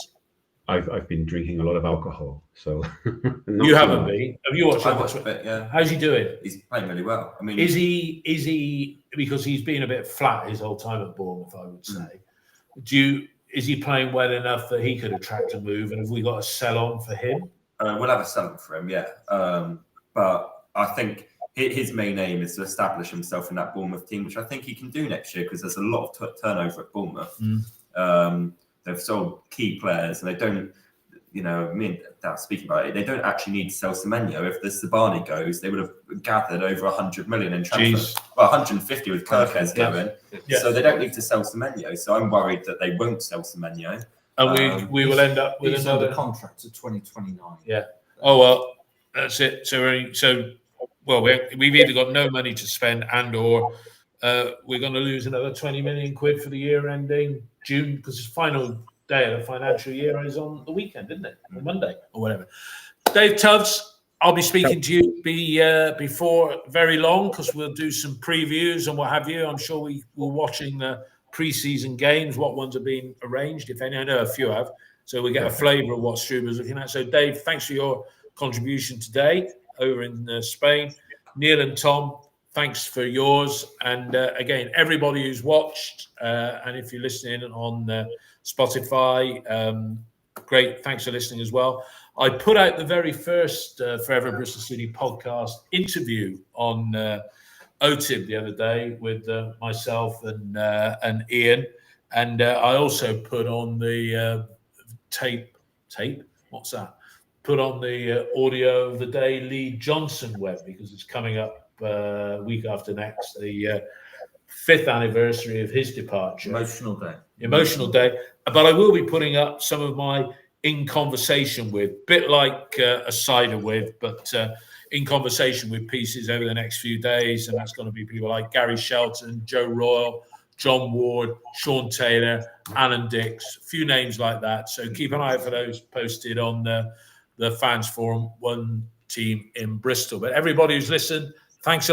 I've been drinking a lot of alcohol, so You haven't been? Have you watched? I watched a bit. Yeah. How's he doing? He's playing really well. I mean, Is he because he's been a bit flat his whole time at Bournemouth, I would say. Is he playing well enough that he could attract a move? And have we got a sell on for him? We'll have a sell for him, yeah. But I think his main aim is to establish himself in that Bournemouth team, which I think he can do next year because there's a lot of turnover at Bournemouth. They've sold key players, and they don't, me and Dad speaking about it, they don't actually need to sell Semenyo. If the Sabani goes, they would have gathered over 100 million in transfer. Well, 150 with Kirkes going. Yeah. So they don't need to sell Semenyo. So I'm worried that they won't sell Semenyo. And we will end up with another contract to 2029. Yeah. Oh well, that's it. So we've either got no money to spend or we're going to lose another 20 million quid for the year ending June, because the final day of the financial year is on the weekend, isn't it? On Monday or whatever. Dave Tubbs, I'll be speaking to you before very long, because we'll do some previews and what have you. I'm sure we're watching the pre-season games. What ones are being arranged, if any? I know a few have. So we get a flavour of what Struber's looking at. So Dave, thanks for your contribution today over in Spain. Neil and Tom, thanks for yours. And again, everybody who's watched, and if you're listening on Spotify, great. Thanks for listening as well. I put out the very first Forever Bristol City podcast interview on OTIB the other day with myself and Ian. And I also put on the tape. What's that? Put on the audio of the day Lee Johnson web, because it's coming up week after next, the 5th anniversary of his departure. Emotional day. But I will be putting up some of my in conversation with, bit like a cider with, but in conversation with pieces over the next few days. And that's going to be people like Gary Shelton, Joe Royal, John Ward, Sean Taylor, Alan Dix, a few names like that. So keep an eye out for those posted on the Fans Forum One Team in Bristol. But everybody who's listened, thanks a